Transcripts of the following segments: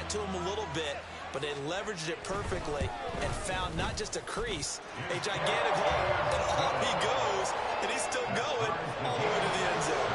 to him a little bit, but they leveraged it perfectly and found not just a crease, a gigantic hole, and off he goes, and he's still going all the way to the end zone.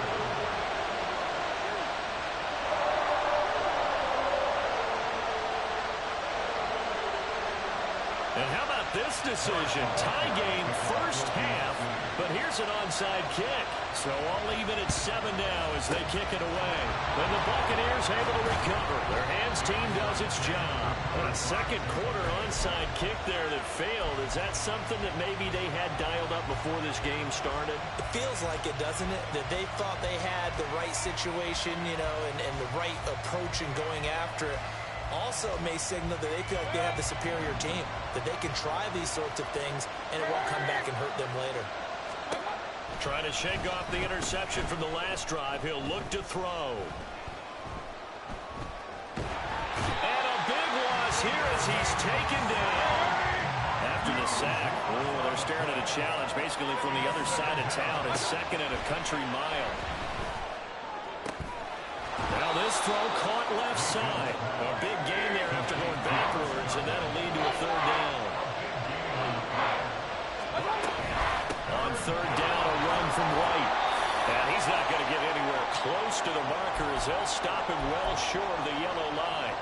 And how about this decision? Tie game first half, but here's an onside kick. So all even at 7 now as they kick it away. And the Buccaneers able to recover. Their hands team does its job. And a second quarter onside kick there that failed. Is that something that maybe they had dialed up before this game started? It feels like it, doesn't it? That they thought they had the right situation, you know, and the right approach in going after it. Also may signal that they feel like they have the superior team, that they can try these sorts of things and it won't come back and hurt them later. Trying to shake off the interception from the last drive. He'll look to throw. And a big loss here as he's taken down. After the sack, oh, they're staring at a challenge basically from the other side of town. It's second and a country mile. Now this throw caught left side. A big gain there after going backwards, and that'll lead to a third down. On third down, a run from White. And he's not going to get anywhere close to the marker as they'll stop him well short of the yellow line.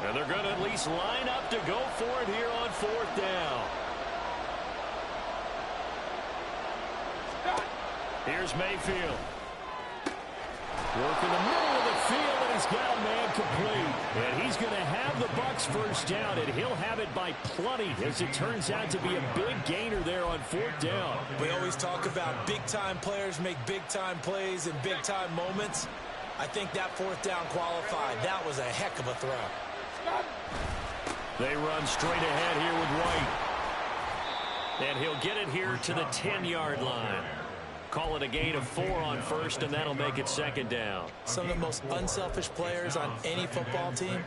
And they're going to at least line up to go for it here on fourth down. Here's Mayfield. Work in the middle of the field, and he's got a man complete. And he's going to have the Bucs first down, and he'll have it by plenty as it turns out to be a big gainer there on fourth down. We always talk about big-time players make big-time plays in big-time moments. I think that fourth down qualified. That was a heck of a throw. They run straight ahead here with White. And he'll get it here to the 10-yard line. Call it a gain of 4 on first, and that'll make it second down. Some of the most unselfish players on any football team,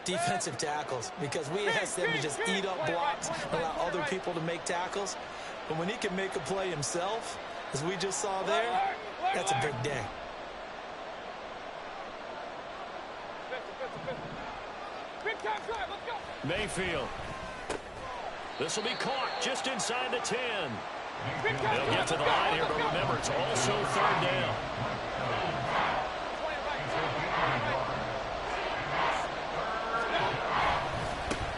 defensive tackles, because we ask them to just eat up blocks, allow other people to make tackles. But when he can make a play himself, as we just saw there, that's a big day. Mayfield. This will be caught just inside the 10. They'll get to the line here, but remember, it's also third down.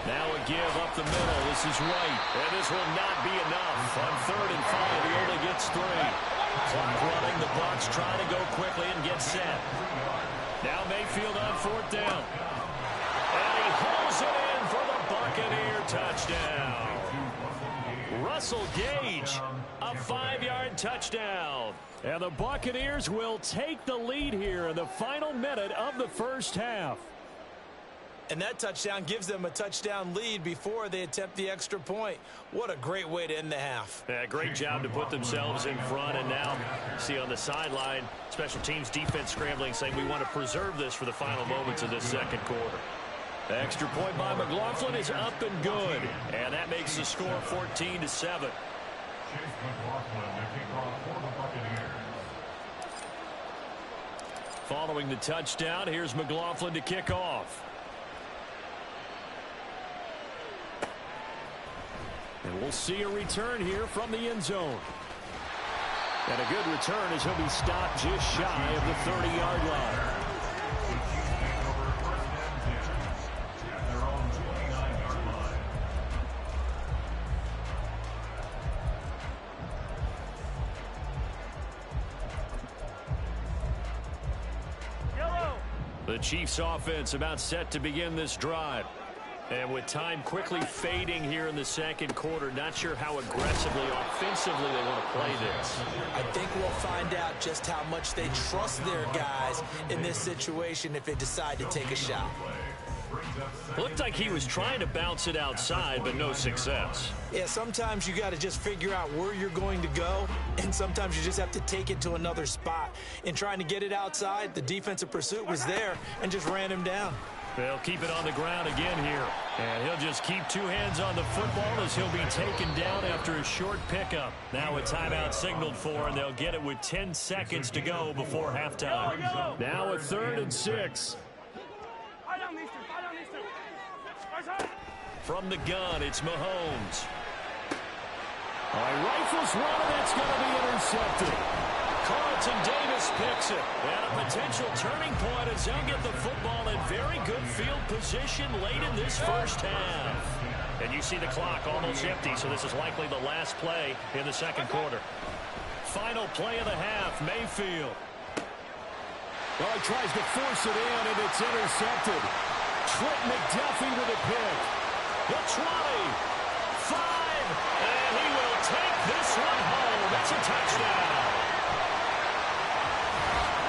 Now a give up the middle. This is White. And this will not be enough. On 3rd and 5, he only gets 3. Clock running. The Bucs trying to go quickly and get set. Now Mayfield on 4th down. And he hauls it in for the Buccaneer touchdown. Russell Gage, a 5-yard touchdown. And the Buccaneers will take the lead here in the final minute of the first half. And that touchdown gives them a touchdown lead before they attempt the extra point. What a great way to end the half. Yeah, great job to put themselves in front. And now, see on the sideline, special teams defense scrambling, saying we want to preserve this for the final moments of this second quarter. The extra point by McLaughlin is up and good. And that makes the score 14-7. Following the touchdown, here's McLaughlin to kick off. And we'll see a return here from the end zone. And a good return as he'll be stopped just shy of the 30-yard line. The Chiefs offense about set to begin this drive. And with time quickly fading here in the second quarter, not sure how aggressively, offensively they want to play this. I think we'll find out just how much they trust their guys in this situation if they decide to take a shot. Looked like he was trying to bounce it outside, but no success. Yeah, sometimes you got to just figure out where you're going to go, and sometimes you just have to take it to another spot. In trying to get it outside, the defensive pursuit was there and just ran him down. They'll keep it on the ground again here. And he'll just keep two hands on the football as he'll be taken down after a short pickup. Now a timeout signaled for, and they'll get it with 10 seconds to go before halftime. Now a 3rd and 6. From the gun, it's Mahomes. All right, rifles one, and that's going to be intercepted. Carlton Davis picks it. And a potential turning point as they'll get the football in very good field position late in this first half. And you see the clock almost empty, so this is likely the last play in the second quarter. Final play of the half, Mayfield. Well, he tries to force it in, and it's intercepted. Trent McDuffie with a pick. The 20, 5, and he will take this one home. That's a touchdown.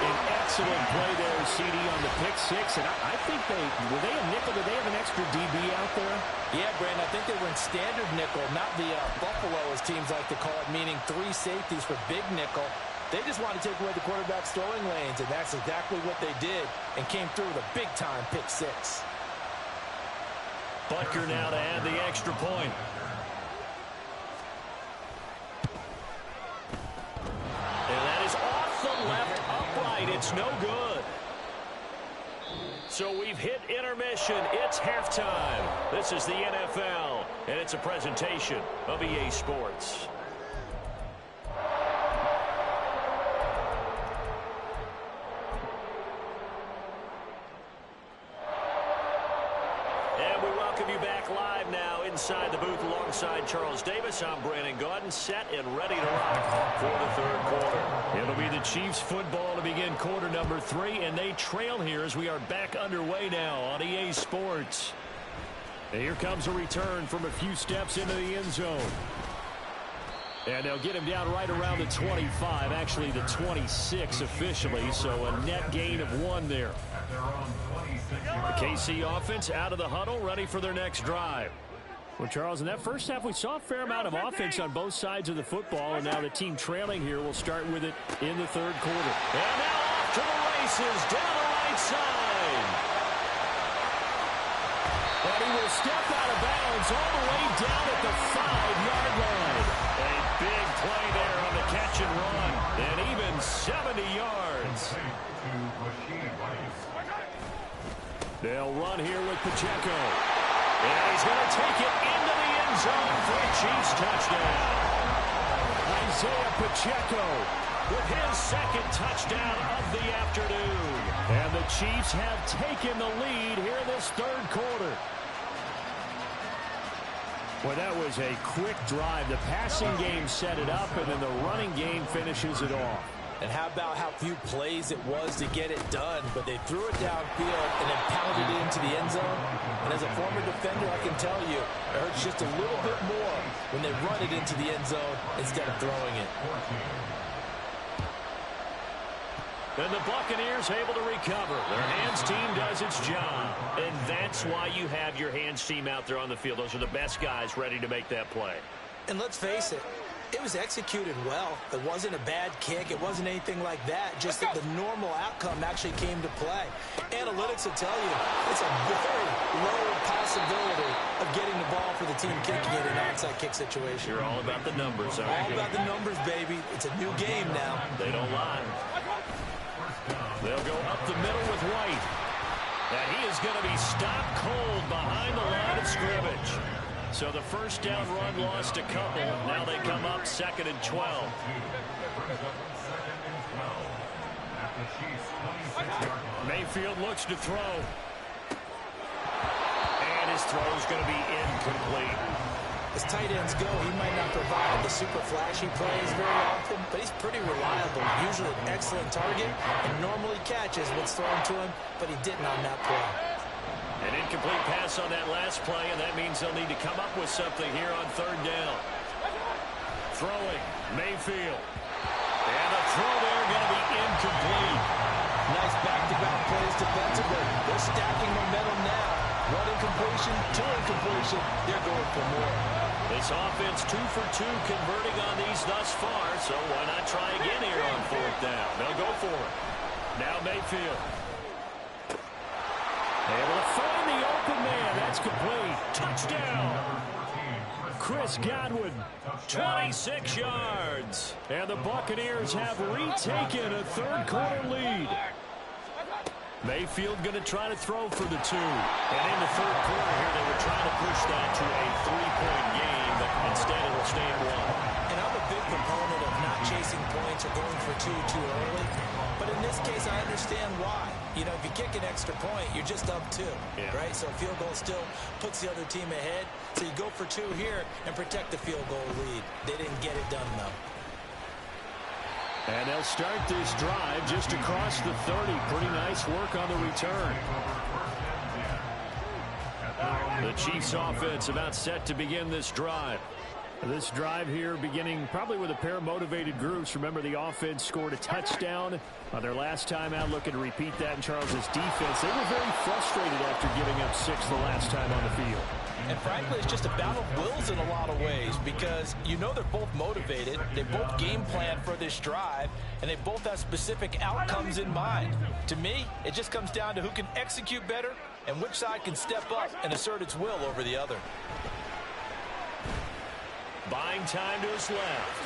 An excellent play there, CD, on the pick six. And I think were they a nickel? Did they have an extra DB out there? Yeah, Brandon, I think they went standard nickel, not the Buffalo, as teams like to call it, meaning 3 safeties for big nickel. They just wanted to take away the quarterback's throwing lanes, and that's exactly what they did, and came through with a big-time pick six. Butker now to add the extra point. And that is off the left upright. It's no good. So we've hit intermission. It's halftime. This is the NFL, and it's a presentation of EA Sports. Inside the booth alongside Charles Davis, I'm Brandon Gaudin, set and ready to rock for the third quarter. It'll be the Chiefs football to begin quarter number 3, and they trail here as we are back underway now on EA Sports. And here comes a return from a few steps into the end zone. And they'll get him down right around the 25, actually the 26 officially, so a net gain of 1 there. The KC offense out of the huddle, ready for their next drive. Well, Charles, in that first half, we saw a fair amount of offense on both sides of the football, and now the team trailing here will start with it in the third quarter. And now off to the races, down the right side. And he will step out of bounds all the way down at the 5-yard line. A big play there on the catch and run, and even 70 yards. They'll run here with Pacheco. And he's going to take it into the end zone for a Chiefs touchdown. Isaiah Pacheco with his second touchdown of the afternoon. And the Chiefs have taken the lead here in this third quarter. Well, that was a quick drive. The passing game set it up, and then the running game finishes it off. And how about how few plays it was to get it done, but they threw it downfield and then pounded it into the end zone. And as a former defender, I can tell you, it hurts just a little bit more when they run it into the end zone instead of throwing it. And the Buccaneers able to recover. Their hands team does its job. And that's why you have your hands team out there on the field. Those are the best guys ready to make that play. And let's face it, it was executed well. It wasn't a bad kick. It wasn't anything like that. Just that the normal outcome actually came to play. Analytics will tell you it's a very low possibility of getting the ball for the team kicking it in an onside kick situation. You're all about the numbers, aren't you? All about the numbers, baby. It's a new game now. They don't lie. They'll go up the middle with White. And he is going to be stopped cold behind the line of scrimmage. So the first down run lost a couple. Now they come up 2nd and 12. Mayfield looks to throw. And his throw is going to be incomplete. As tight ends go, he might not provide the super flashy plays very often, but he's pretty reliable. Usually an excellent target and normally catches what's thrown to him, but he didn't on that play. An incomplete pass on that last play, and that means they'll need to come up with something here on 3rd down. Throwing, Mayfield. And the throw there going to be incomplete. Nice back-to-back plays defensively. They're stacking momentum now. 1 incompletion, 2 incompletion. They're going for more. This offense 2 for 2 converting on these thus far, so why not try again here on 4th down? They'll go for it. Now Mayfield. Able to find the open man. That's complete. Touchdown. Chris Godwin, 26 yards. And the Buccaneers have retaken a third-quarter lead. Mayfield going to try to throw for the 2. And in the third quarter here, they were trying to push that to a 3-point game, but instead it will stay at 1. And I'm a big proponent of not chasing points or going for 2 too early. But in this case, I understand why. You know, if you kick an extra point, you're just up 2, right? So a field goal still puts the other team ahead. So you go for 2 here and protect the field goal lead. They didn't get it done, though. And they'll start this drive just across the 30. Pretty nice work on the return. The Chiefs offense about set to begin this drive. This drive here beginning probably with a pair of motivated groups. Remember, the offense scored a touchdown on their last time out. Looking to repeat that in Charles's defense. They were very frustrated after giving up 6 the last time on the field. And frankly, it's just a battle of wills in a lot of ways because you know they're both motivated. They both game plan for this drive, and they both have specific outcomes in mind. To me, it just comes down to who can execute better and which side can step up and assert its will over the other. Buying time to his left.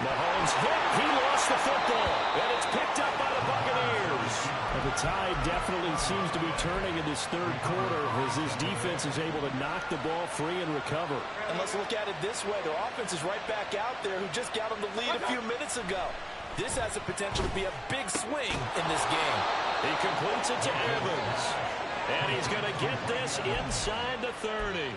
Mahomes hit. He lost the football. And it's picked up by the Buccaneers. And the tide definitely seems to be turning in this third quarter as this defense is able to knock the ball free and recover. And let's look at it this way. Their offense is right back out there who just got them the lead a few minutes ago. This has the potential to be a big swing in this game. He completes it to Evans. And he's going to get this inside the 30.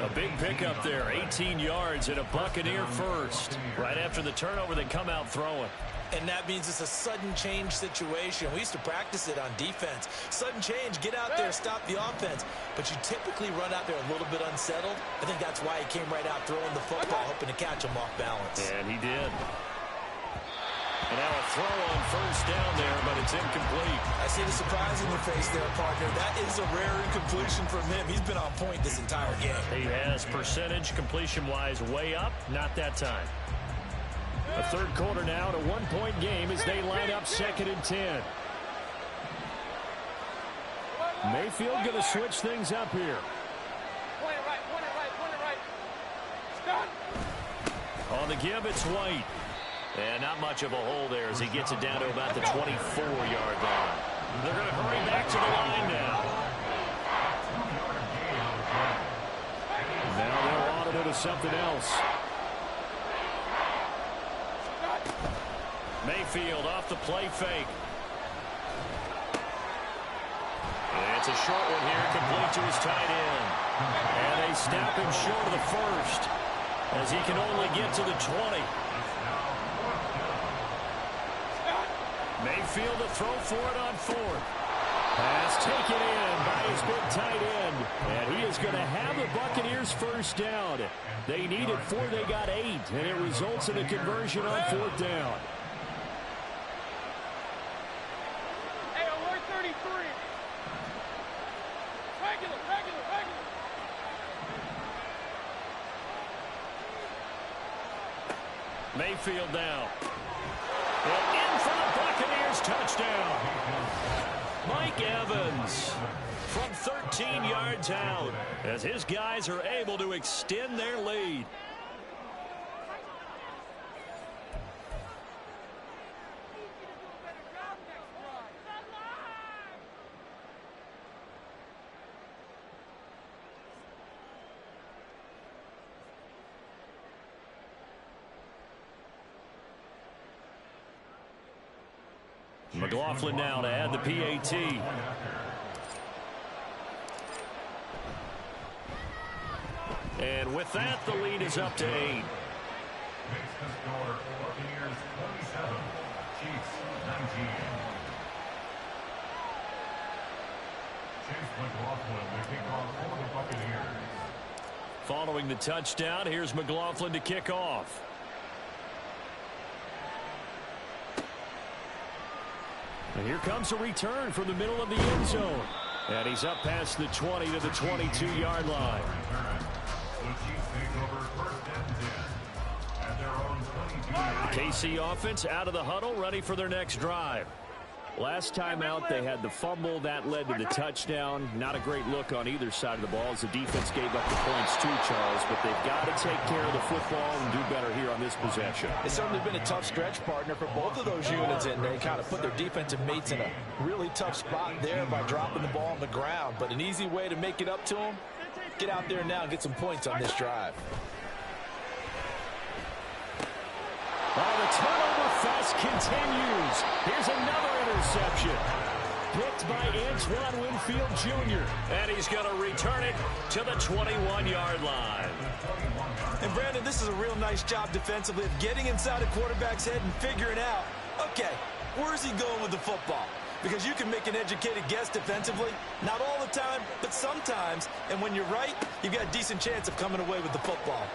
A big pickup there, 18 yards and a Buccaneer first. Right after the turnover, they come out throwing. And that means it's a sudden change situation. We used to practice it on defense. Sudden change, get out there, stop the offense. But you typically run out there a little bit unsettled. I think that's why he came right out throwing the football, hoping to catch him off balance. And he did. And now a throw on first down there, but it's incomplete. I see the surprise in your face there, partner. That is a rare incompletion from him. He's been on point this entire game. He has percentage completion-wise way up, not that time. A third quarter now, and a one-point game as they line up 2nd and 10. Mayfield going to switch things up here. Point it right. Stop. On the give, it's White. And not much of a hole there as he gets it down to about the 24-yard line. They're going to hurry back to the line now. Now they'll audit it to something else. Mayfield off the play fake. And it's a short one here, complete to his tight end. And they snap him short of the first as he can only get to the 20. Mayfield to throw for it on 4th. Pass taken in by his big tight end. And he is going to have the Buccaneers first down. They needed 4, they got 8. And it results in a conversion on 4th down. Hey, alert 33. Regular. Mayfield now. And in for the Buccaneers, touchdown. Mike Evans from 13 yards out as his guys are able to extend their lead. McLaughlin now to add the PAT. And with that, the lead is up to 8. Makes the score Buccaneers 27, Chiefs 19. Chase McLaughlin to kick off for the Buccaneers. Following the touchdown, here's McLaughlin to kick off. And here comes a return from the middle of the end zone. And he's up past the 20 to the 22-yard line. The Chiefs take over 1st and 10 at their own 22. KC offense out of the huddle, ready for their next drive. Last time out, they had the fumble. That led to the touchdown. Not a great look on either side of the ball as the defense gave up the points too, Charles. But they've got to take care of the football and do better here on this possession. It's certainly been a tough stretch, partner, for both of those units, and they kind of put their defensive mates in a really tough spot there by dropping the ball on the ground. But an easy way to make it up to them, get out there now and get some points on this drive. The turnover fest continues. Here's another interception. Picked by Antoine Winfield Jr. And he's going to return it to the 21-yard line. And, Brandon, this is a real nice job defensively of getting inside a quarterback's head and figuring out, okay, where's he going with the football? Because you can make an educated guess defensively, not all the time, but sometimes. And when you're right, you've got a decent chance of coming away with the football.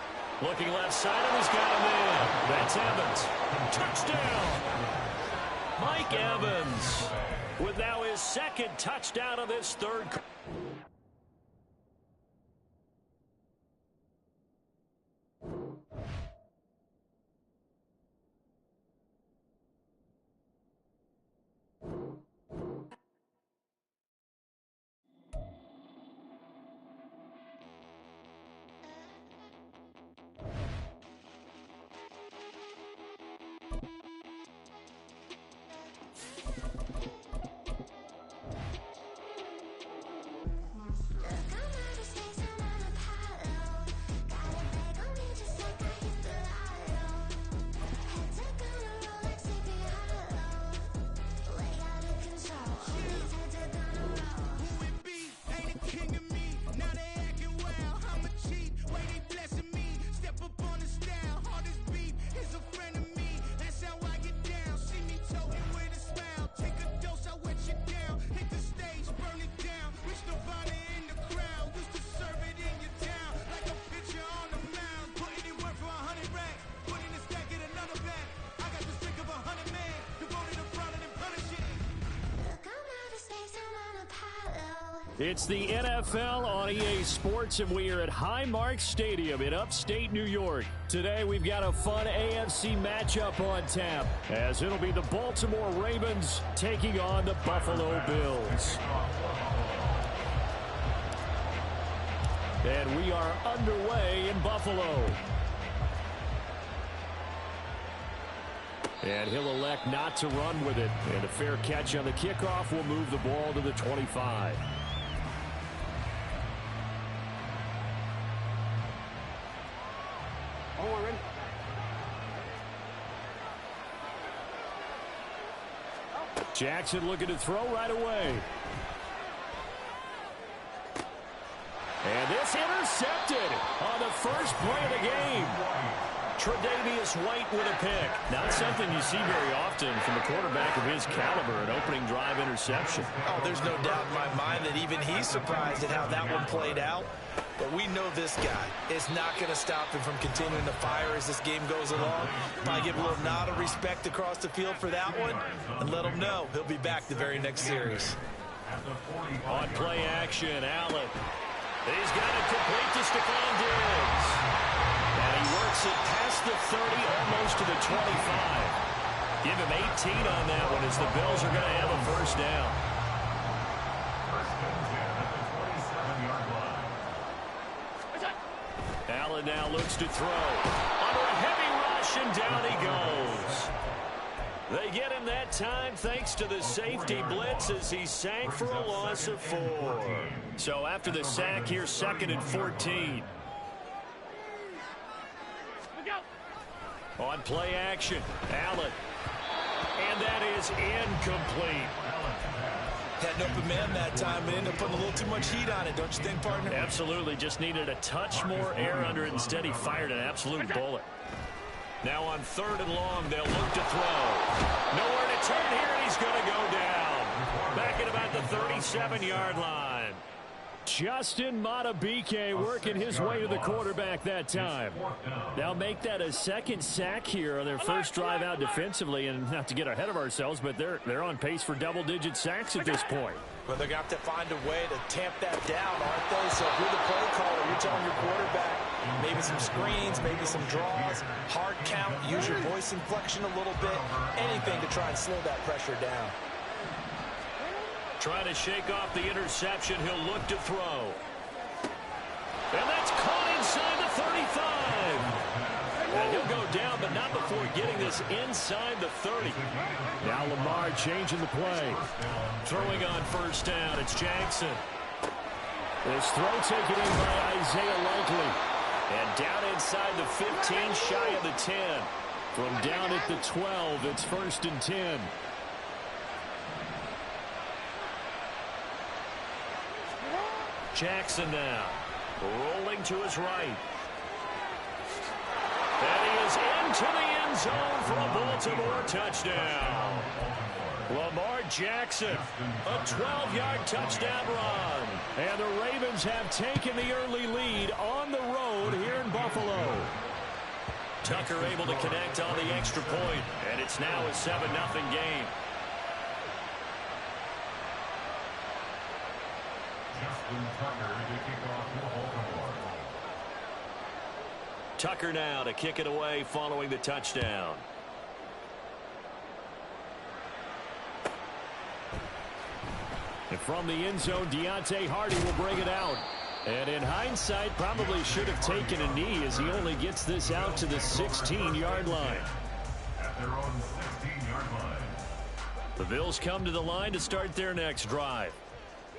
Looking left side, and he's got him in. That's Evans. Touchdown! Mike Evans with now his second touchdown of this third quarter. It's the NFL on EA Sports, and we are at Highmark Stadium in upstate New York. Today, we've got a fun AFC matchup on tap, as it'll be the Baltimore Ravens taking on the Buffalo Bills. And we are underway in Buffalo. And he'll elect not to run with it. And a fair catch on the kickoff will move the ball to the 25. Jackson looking to throw right away. And this intercepted on the first play of the game. Tre'Davious White with a pick. Not something you see very often from a quarterback of his caliber, an opening drive interception. Oh, there's no doubt in my mind that even he's surprised at how that one played out. But we know this guy is not going to stop him from continuing to fire as this game goes along. Probably give a little nod of respect across the field for that one and let him know he'll be back the very next series. On play action, Allen. He's got it complete to Stephon Diggs. And he works it past the 30, almost to the 25. Give him 18 on that one as the Bills are going to have a first down. Allen now looks to throw. Under a heavy rush, and down he goes. They get him that time thanks to the safety blitz as he sank for a loss of 4. So after the sack, here's 2nd and 14. On play action, Allen. And that is incomplete. Had an open man that time, but ended up putting a little too much heat on it, don't you think, partner? Absolutely, just needed a touch more air under it. Instead, he fired an absolute bullet. Now on 3rd and long, they'll look to throw. Nowhere to turn here, and he's going to go down. Back at about the 37-yard line. Justin Madubuike working his way to the quarterback that time. They'll make that a second sack here on their first drive out defensively. And not to get ahead of ourselves, but they're on pace for double-digit sacks at this point. Well, they're going to have to find a way to tamp that down, aren't they? So if you're the play caller, you're telling your quarterback maybe some screens, maybe some draws, hard count, use your voice inflection a little bit, anything to try and slow that pressure down. Trying to shake off the interception. He'll look to throw. And that's caught inside the 35. And he'll go down, but not before getting this inside the 30. Now Lamar changing the play. Throwing on first down. It's Jackson. This throw taken in by Isaiah Likely. And down inside the 15, shy of the 10. From down at the 12, it's 1st and 10. Jackson now. Rolling to his right. And he is into the end zone for a Baltimore touchdown. Lamar Jackson, a 12-yard touchdown run. And the Ravens have taken the early lead on the road here in Buffalo. Tucker able to connect on the extra point, and it's now a 7-0 game. Tucker now to kick it away following the touchdown. And from the end zone, Deontay Hardy will bring it out. And in hindsight, probably should have taken a knee as he only gets this out to the 16-yard line. At their own 16-yard line. The Bills come to the line to start their next drive.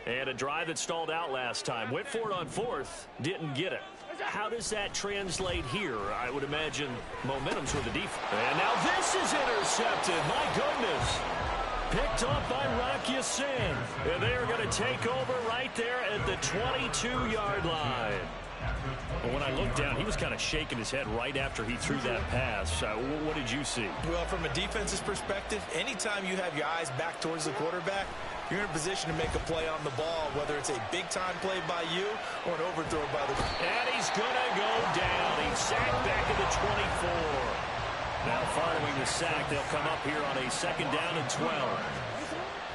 And a drive that stalled out last time. Went for it on 4th, didn't get it. How does that translate here? I would imagine momentum's with the defense. And now this is intercepted. My goodness. Picked off by Rock Ya-Sin. And they're going to take over right there at the 22-yard line. Well, when I looked down, he was kind of shaking his head right after he threw that pass. What did you see? Well, from a defense's perspective, anytime you have your eyes back towards the quarterback, you're in a position to make a play on the ball, whether it's a big-time play by you or an overthrow by the... And he's going to go down. He's sacked back at the 24. Now following the sack, they'll come up here on a 2nd down and 12.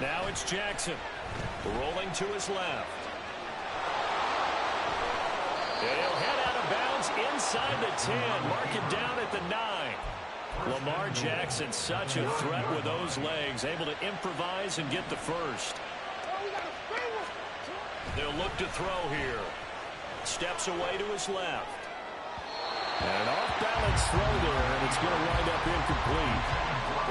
Now it's Jackson rolling to his left. And he'll head out of bounds inside the 10. Mark him down at the 9. Lamar Jackson, such a threat with those legs, able to improvise and get the first. They'll look to throw here. Steps away to his left. And an off-balance throw there, and it's going to wind up incomplete.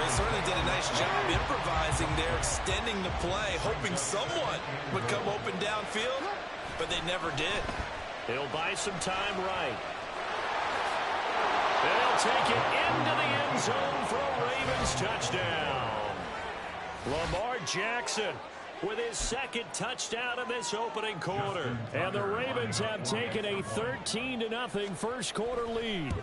They certainly did a nice job improvising there, extending the play, hoping someone would come open downfield, but they never did. He'll buy some time right. They'll take it into the end zone for a Ravens touchdown. Lamar Jackson with his 2nd touchdown in this opening quarter. And the Ravens have taken a 13-0 first quarter lead.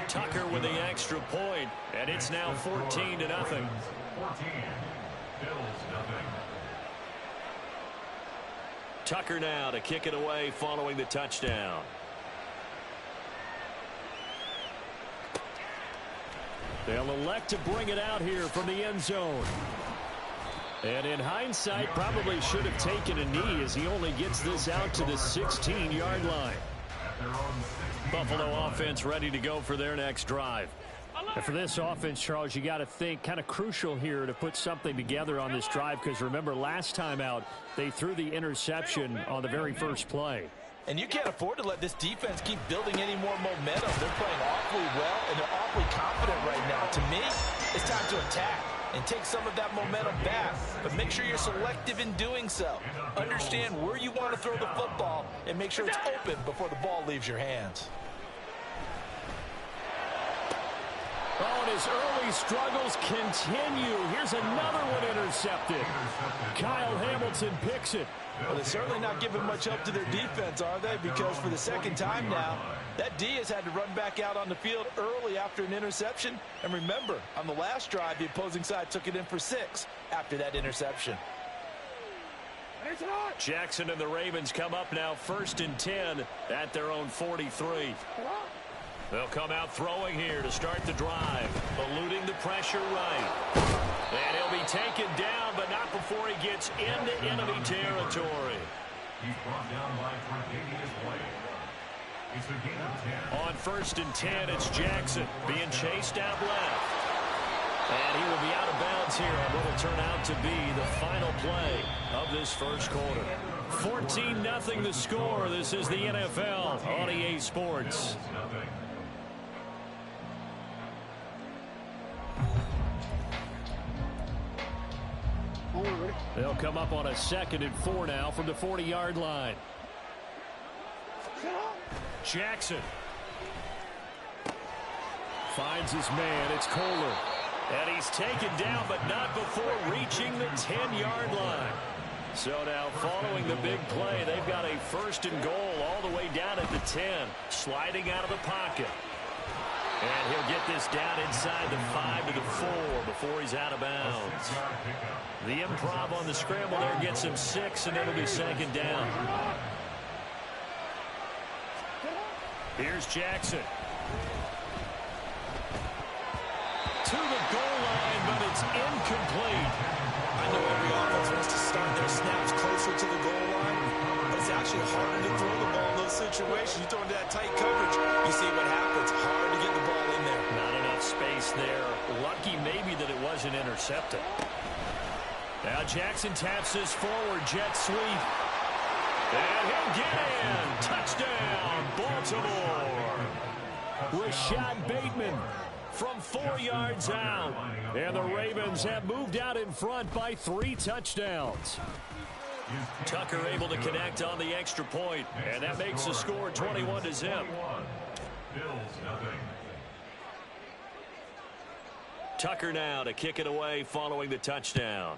Tucker with the extra point, and it's now 14-0. 14. Bills nothing. Tucker now to kick it away following the touchdown. They'll elect to bring it out here from the end zone. And in hindsight, probably should have taken a knee as he only gets this out to the 16-yard line. Buffalo offense ready to go for their next drive. And for this offense, Charles, you got to think kind of crucial here to put something together on this drive, because remember last time out they threw the interception on the very first play. And you can't afford to let this defense keep building any more momentum. They're playing awfully well, and they're awfully confident right now. To me, it's time to attack and take some of that momentum back. But make sure you're selective in doing so. Understand where you want to throw the football and make sure it's open before the ball leaves your hands. Oh, and his early struggles continue. Here's another one intercepted. Kyle Hamilton picks it. Well, they're certainly not giving much help to their defense, are they? Because for the 2nd time now, that D has had to run back out on the field early after an interception. And remember, on the last drive, the opposing side took it in for 6 after that interception. Jackson and the Ravens come up now 1st and 10 at their own 43. They'll come out throwing here to start the drive, eluding the pressure right. And he'll be taken down, but not before he gets into enemy territory. He's brought down by Tre'Davious White. It's a gain of 10. On 1st and 10, it's Jackson being chased out left. And he will be out of bounds here on what will turn out to be the final play of this first quarter. 14-0 the score. This is the NFL on EA Sports. They'll come up on a 2nd and 4 now from the 40-yard line. Jackson finds his man. It's Kohler. And he's taken down, but not before reaching the 10-yard line. So now following the big play, they've got a 1st and goal all the way down at the 10. Sliding out of the pocket. And he'll get this down inside the 5 to the 4 before he's out of bounds. The improv on the scramble there gets him 6, and it'll be 2nd down. Here's Jackson. To the goal line, but it's incomplete. I know every offense wants to start their snaps closer to the goal line, but it's actually harder to throw the ball in those situations. You throw into that tight coverage, you see what happens. Hard to get the ball in there. Not enough space there. Lucky maybe that it wasn't intercepted. Now Jackson taps this forward jet sweep. And he'll get in. Touchdown, Baltimore. Rashad Bateman from 4 yards out. And the Ravens have moved out in front by 3 touchdowns. Tucker able to connect on the extra point, and that makes the score 21-0. Tucker now to kick it away following the touchdown.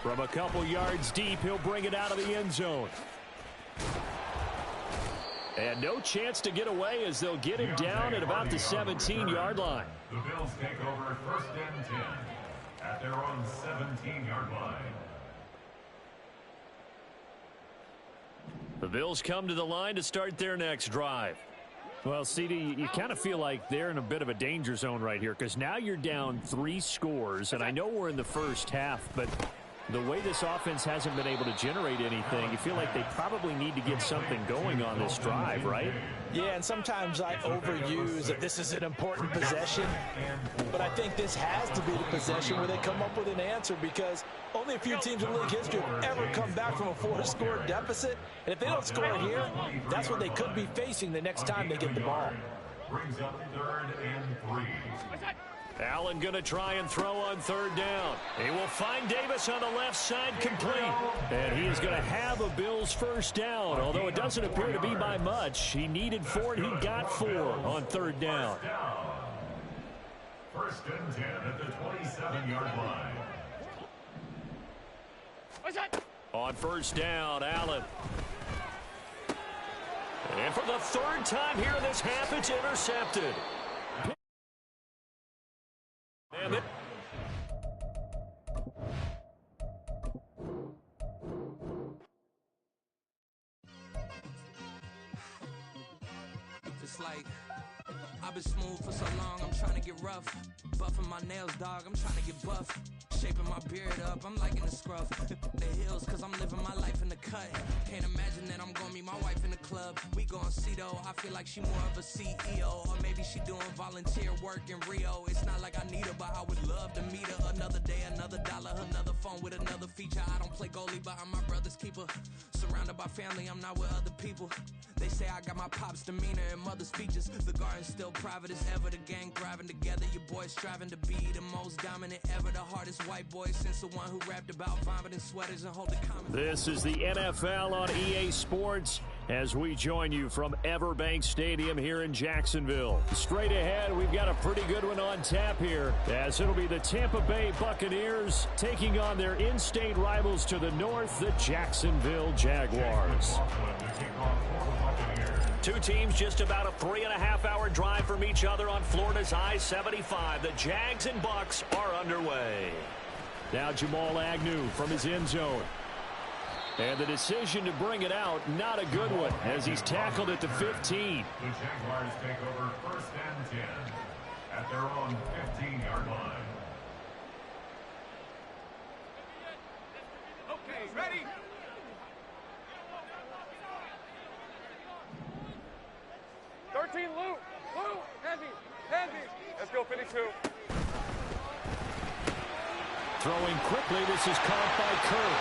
From a couple yards deep, he'll bring it out of the end zone. And no chance to get away as they'll get him down at about the 17-yard line. The Bills take over 1st and 10 at their own 17-yard line. The Bills come to the line to start their next drive. Well, CD, you kind of feel like they're in a bit of a danger zone right here because now you're down 3 scores, and I know we're in the first half, but the way this offense hasn't been able to generate anything, you feel like they probably need to get something going on this drive, right? Yeah, and sometimes I overuse that this is an important possession, but I think this has to be the possession where they come up with an answer because only a few teams in league history have ever come back from a 4-score deficit, and if they don't score here, that's what they could be facing the next time they get the ball. Brings up 3rd and 3. Allen going to try and throw on 3rd down. He will find Davis on the left side complete. And he is going to have a Bills 1st down, although it doesn't appear to be by much. He needed 4, and he got 4 on 3rd down. 1st and 10 at the 27-yard line. On 1st down, Allen. And for the 3rd time here in this half, it's intercepted. And Just like I've been smooth for so long, I'm trying to get rough. Buffing my nails, dog, I'm trying to get buff. Shaping my beard up, I'm liking the scruff. The hills, cause I'm living my life in the cut. Can't imagine that I'm gonna meet my wife in the club. We gon' see though, I feel like she more of a CEO. Or maybe she doing volunteer work in Rio. It's not like I need her, but I would love to meet her. Another day, another dollar, another phone with another feature. I don't play goalie, but I'm my brother's keeper. Surrounded by family, I'm not with other people. They say I got my pop's demeanor and mother's features. The garden's still private as ever, the gang thriving together. Your boys striving to be the most dominant ever. The hardest white boy since the one who rapped about vomiting sweaters and holding comments. This is the NFL on EA Sports as we join you from Everbank Stadium here in Jacksonville. Straight ahead, we've got a pretty good one on tap here as it'll be the Tampa Bay Buccaneers taking on their in-state rivals to the north, the Jacksonville Jaguars. Two teams just about a 3.5-hour drive from each other on Florida's I-75. The Jags and Bucs are underway. Now Jamal Agnew from his end zone. And the decision to bring it out, not a good one, as he's tackled at the 15. The Jaguars take over 1st and 10 at their own 15-yard line. Okay, ready? Tlou. go, 52. Throwing quickly, this is caught by Kirk.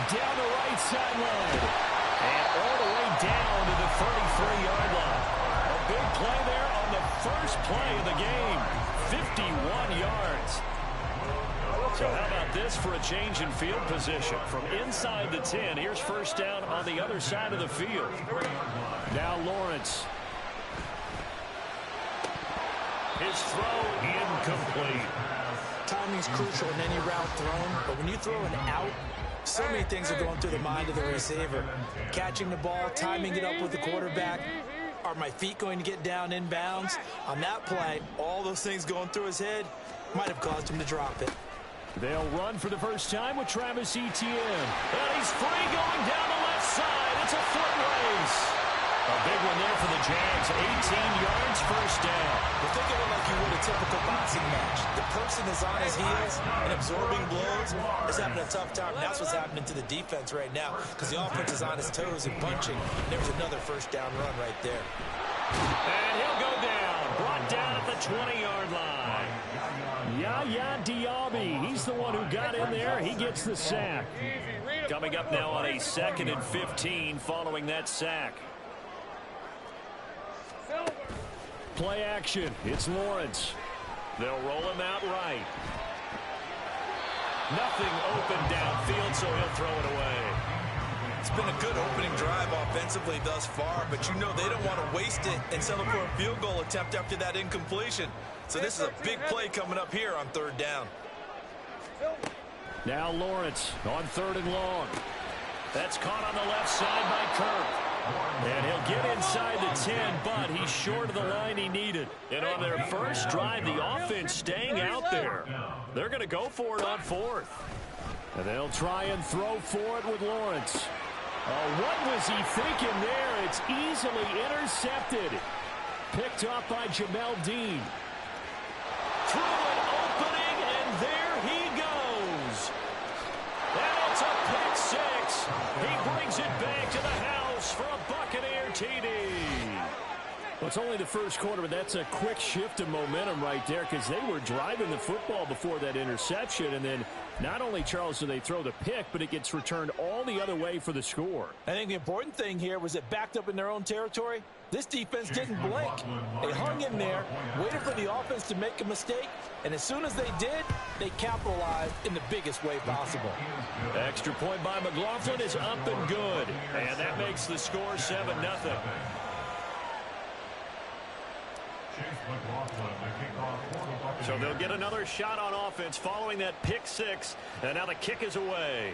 Down the right sideline. And all the way down to the 33-yard line. A big play there on the first play of the game. 51 yards. So how about this for a change in field position? From inside the 10, here's first down on the other side of the field. Now Lawrence. His throw incomplete. Timing's crucial in any route thrown, but when you throw an out, so many things are going through the mind of the receiver. Catching the ball, timing it up with the quarterback. Are my feet going to get down inbounds? On that play, all those things going through his head might have caused him to drop it. They'll run for the first time with Travis Etienne. And he's free going down the left side. It's a foot race. A big one there for the Jags. 18 yards, first down. Well, think of it like you would a typical boxing match. The person is on his heels and absorbing blows is having a tough time. And that's what's happening to the defense right now because the offense is on his toes and punching. And there's another first down run right there. And he'll go down. Brought down at the 20-yard line. Yaya Diaby. He's the one who got in there. He gets the sack. Coming up now on a 2nd and 15 following that sack. Play action. It's Lawrence. They'll roll him out right. Nothing open downfield, so he'll throw it away. It's been a good opening drive offensively thus far, but you know they don't want to waste it and settle for a field goal attempt after that incompletion. So this is a big play coming up here on 3rd down. Now Lawrence on 3rd and long. That's caught on the left side by Kirk. And he'll get inside the 10, but he's short of the line he needed. And on their first drive, the offense staying out there. They're going to go for it on 4th. And they'll try and throw for it with Lawrence. What was he thinking there? It's easily intercepted. Picked off by Jamel Dean. Through an opening, and there he goes. And it's a pick 6. He brings it back to the house for a Buccaneer TD. Well, it's only the first quarter, but that's a quick shift of momentum right there because they were driving the football before that interception. And then not only, Charles, do they throw the pick, but it gets returned all the other way for the score. I think the important thing here was it backed up in their own territory. This defense didn't blink. They hung in there, waited for the offense to make a mistake, and as soon as they did, they capitalized in the biggest way possible. Extra point by McLaughlin is up and good, and that makes the score 7-0. So they'll get another shot on offense following that pick 6, and now the kick is away.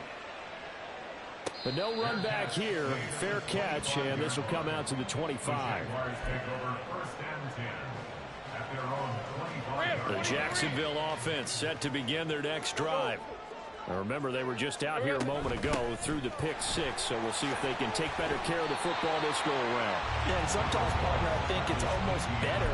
But no run back here. Fair catch, and this will come out to the 25. The Jacksonville offense set to begin their next drive. Now remember, they were just out here a moment ago through the pick 6, so we'll see if they can take better care of the football this go around. Yeah, and sometimes, partner, I think it's almost better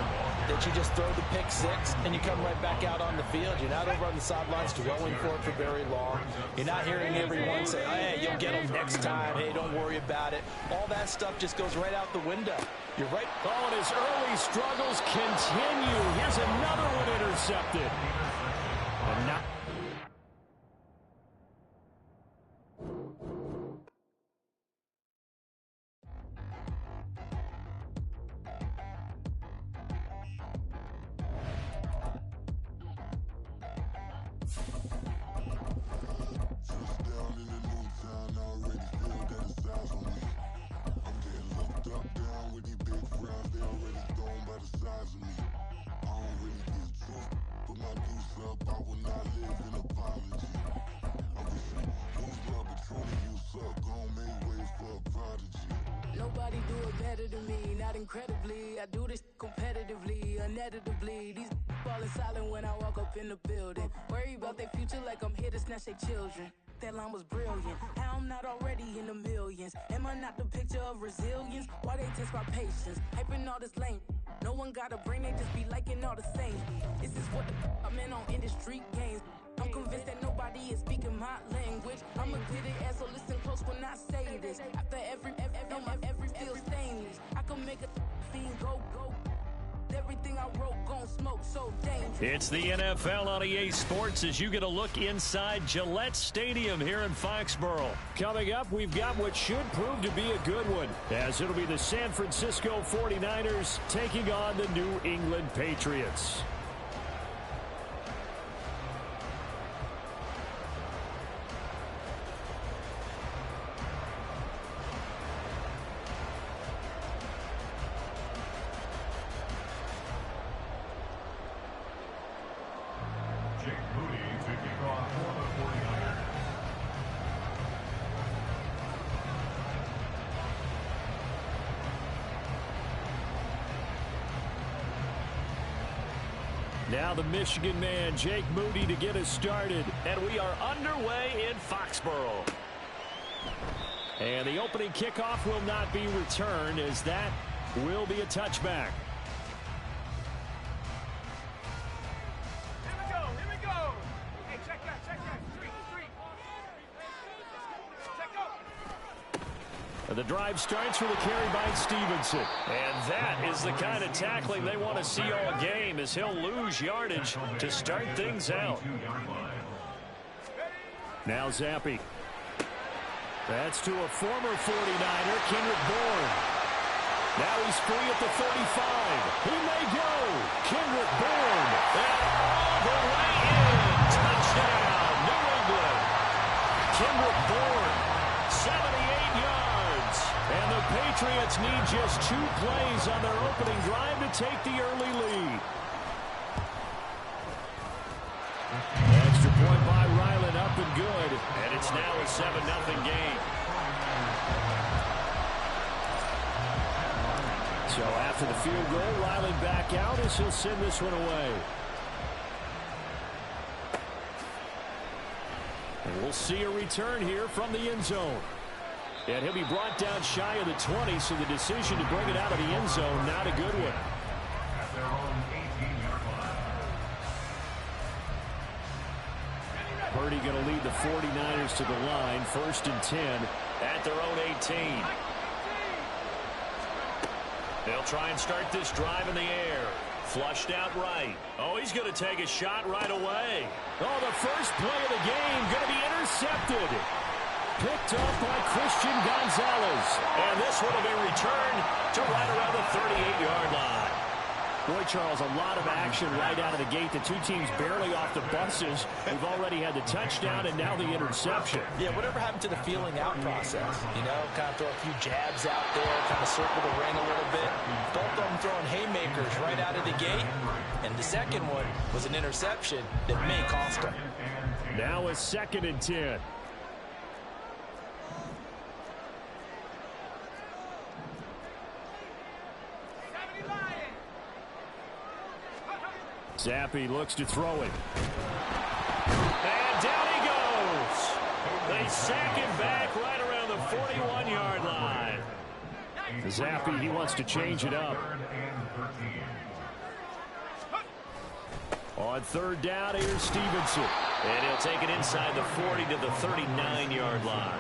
that you just throw the pick 6 and you come right back out on the field. You're not over on the sidelines dwelling for it for very long. You're not hearing everyone say, hey, you'll get them next time. Hey, don't worry about it. All that stuff just goes right out the window. You're right. Oh, and his early struggles continue. Here's another one intercepted. And now incredibly, I do this competitively, inevitably. These falling silent when I walk up in the building. Worry about their future like I'm here to snatch their children. That line was brilliant. How I'm not already in the millions. Am I not the picture of resilience? Why they test my patience? Hyping all this lame. No one got a brain, they just be liking all the same. This is what the I'm in on industry games. I'm convinced that nobody is speaking my language. I'm a good ass, so listen close when I say this. After every feel stainless. I can make a fiend go. Everything I wrote gon' smoke. It's the NFL on EA Sports as you get a look inside Gillette Stadium here in Foxborough. Coming up, we've got what should prove to be a good one, as it'll be the San Francisco 49ers taking on the New England Patriots. Now the Michigan man, Jake Moody, to get us started. And we are underway in Foxborough. And the opening kickoff will not be returned, as that will be a touchback. Here we go. Hey, check that. Three. Check go. The drive starts with a carry by Stevenson. And that is the kind of tackling they want to see all game, as he'll lose yardage to start things out. Now Zappi. That's to a former 49er, Kendrick Bourne. Now he's free at the 35. He may go. Kendrick Bourne. And all the way in. Touchdown, New England. Kendrick Bourne, 78 yards. And the Patriots need just 2 plays on their opening drive to take the early lead. Extra point by Ryland, up and good. And it's now a 7-0 game. So after the field goal, Ryland back out as he'll send this one away. And we'll see a return here from the end zone. And he'll be brought down shy of the 20, so the decision to bring it out of the end zone, not a good one. At their own 18-yard line. Purdy going to lead the 49ers to the line, 1st and 10. At their own 18. They'll try and start this drive in the air. Flushed out right. Oh, he's going to take a shot right away. Oh, the first play of the game going to be intercepted. Picked up by Christian Gonzalez. And this one will be returned to right around the 38-yard line. Boy, Charles, a lot of action right out of the gate. The 2 teams barely off the buses. We've already had the touchdown and now the interception. Yeah, whatever happened to the feeling out process? You know, kind of throw a few jabs out there, kind of circle the ring a little bit. Both of them throwing haymakers right out of the gate. And the second one was an interception that may cost them. Now a 2nd and 10. Zappi looks to throw it. And down he goes. They sack him back right around the 41-yard line. Zappi, he wants to change it up. On 3rd down, here's Stevenson. And he'll take it inside the 40 to the 39-yard line.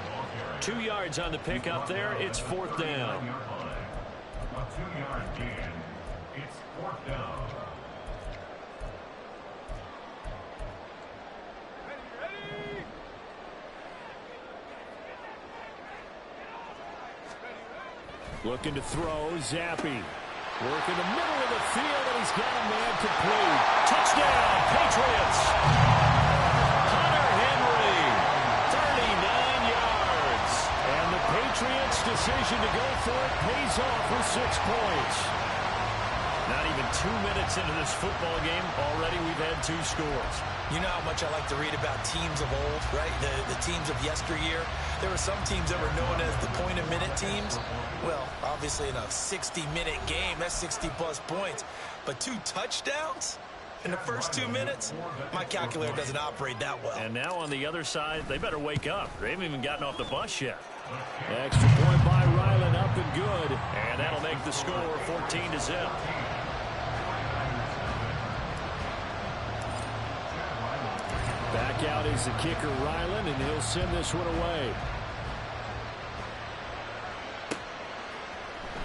2 yards on the pickup there. It's 4th down. A 2-yard gain. It's 4th down. Looking to throw, Zappi. Work in the middle of the field, and he's got a man complete. Touchdown, Patriots! Hunter Henry, 39 yards. And the Patriots' decision to go for it pays off with 6 points. Not even 2 minutes into this football game, already we've had 2 scores. You know how much I like to read about teams of old, right? The teams of yesteryear. There were some teams that were known as the point-a-minute teams. Well, obviously in a 60-minute game, that's 60-plus points. But 2 touchdowns in the first 2 minutes? My calculator doesn't operate that well. And now on the other side, they better wake up. They haven't even gotten off the bus yet. Extra point by Ryland, up and good. And that'll make the score 14-0. Back out is the kicker, Ryland, and he'll send this one away.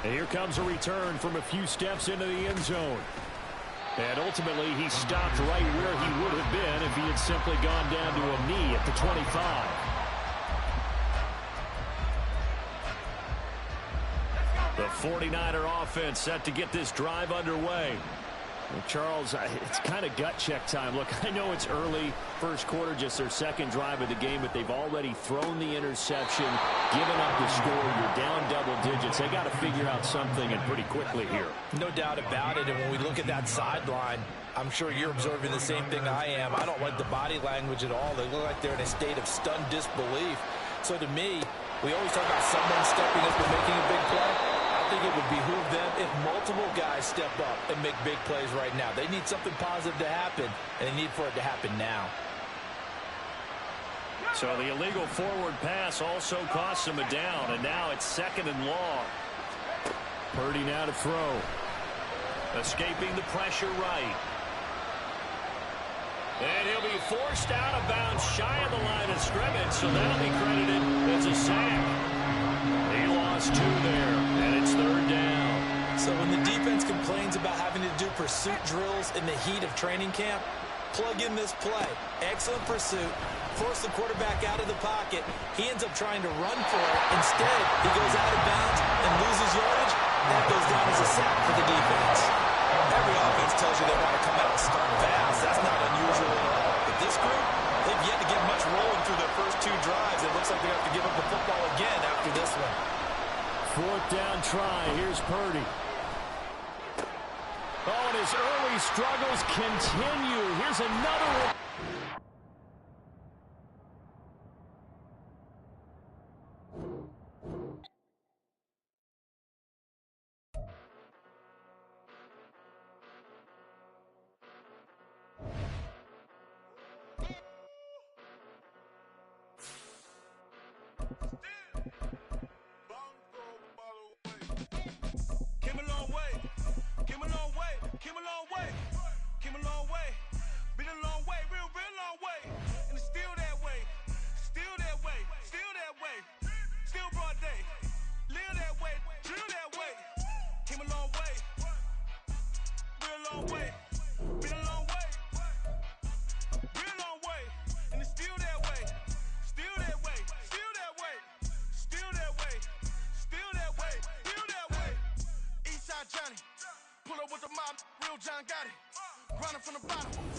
And here comes a return from a few steps into the end zone. And ultimately, he stopped right where he would have been if he had simply gone down to a knee at the 25. The 49er offense set to get this drive underway. Well, Charles, it's kind of gut check time. Look, I know it's early, first quarter, just their second drive of the game, but they've already thrown the interception, given up the score. You're down double digits. They got to figure out something, and pretty quickly here. No doubt about it. And when we look at that sideline, I'm sure you're observing the same thing I am. I don't like the body language at all. They look like they're in a state of stunned disbelief. So to me, we always talk about someone stepping up and making a big play. I think it would behoove them if multiple guys step up and make big plays right now. They need something positive to happen, and they need for it to happen now. So the illegal forward pass also costs him a down, and now it's 2nd and long. Purdy now to throw. Escaping the pressure right. And he'll be forced out of bounds shy of the line of scrimmage, so that'll be credited as a sack. He lost 2 there, and it's 3rd down. So when the defense complains about having to do pursuit drills in the heat of training camp, plug in this play. Excellent pursuit. Force the quarterback out of the pocket. He ends up trying to run for it. Instead, he goes out of bounds and loses yardage. That goes down as a sack for the defense. Every offense tells you they want to come out and start fast. That's not unusual at all. But this group, they've yet to get much rolling through their first 2 drives. It looks like they have to give up the football again after this one. 4th down try. Here's Purdy. Oh, and his early struggles continue. Here's another one.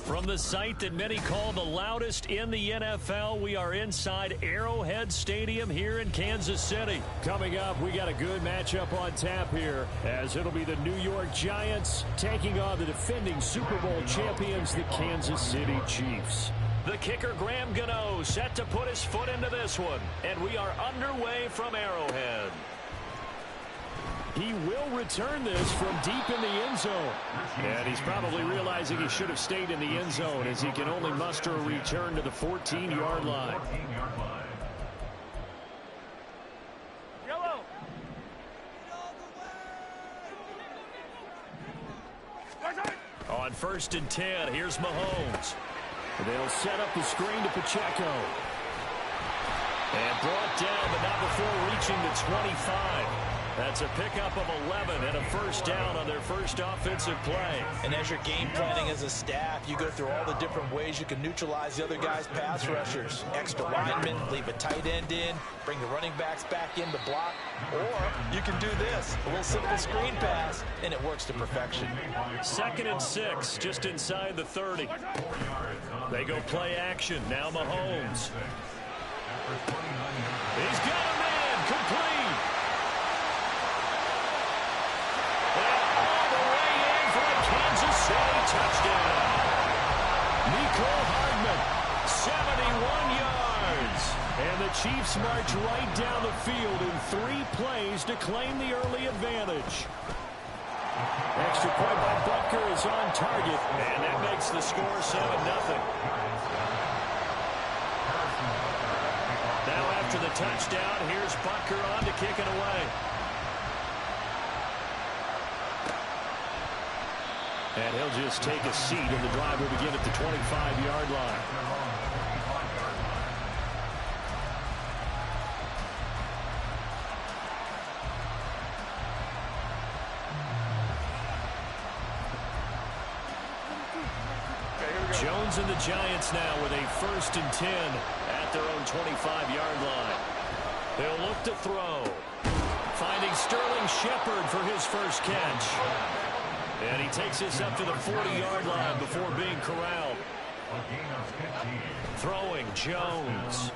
From the site that many call the loudest in the NFL, we are inside Arrowhead Stadium here in Kansas City. Coming up, we got a good matchup on tap here, as it'll be the New York Giants taking on the defending Super Bowl champions, the Kansas City Chiefs. The kicker, Graham Gano, set to put his foot into this one, and we are underway from Arrowhead. He will return this from deep in the end zone. And he's probably realizing he should have stayed in the end zone, as he can only muster a return to the 14-yard line. Yellow. On 1st and 10, here's Mahomes. They'll set up the screen to Pacheco. And brought down, but not before reaching the 25. That's a pickup of 11 and a first down on their first offensive play. And as you're game planning as a staff, you go through all the different ways you can neutralize the other guy's pass rushers. Extra linemen, leave a tight end in, bring the running backs back in to block. Or you can do this, a little simple screen pass, and it works to perfection. 2nd and 6, just inside the 30. They go play action. Now Mahomes. He's got a man, complete. Kansas City touchdown. Nicole Hardman, 71 yards. And the Chiefs march right down the field in 3 plays to claim the early advantage. Extra point by Butker is on target, and that makes the score 7-0. Now after the touchdown, here's Butker on to kick it away. And he'll just take a seat, and the drive will begin at the 25-yard line. Jones and the Giants now with a 1st and 10 at their own 25-yard line. They'll look to throw. Finding Sterling Shepard for his first catch. And he takes this up to the 40-yard line before being corralled. Throwing Jones.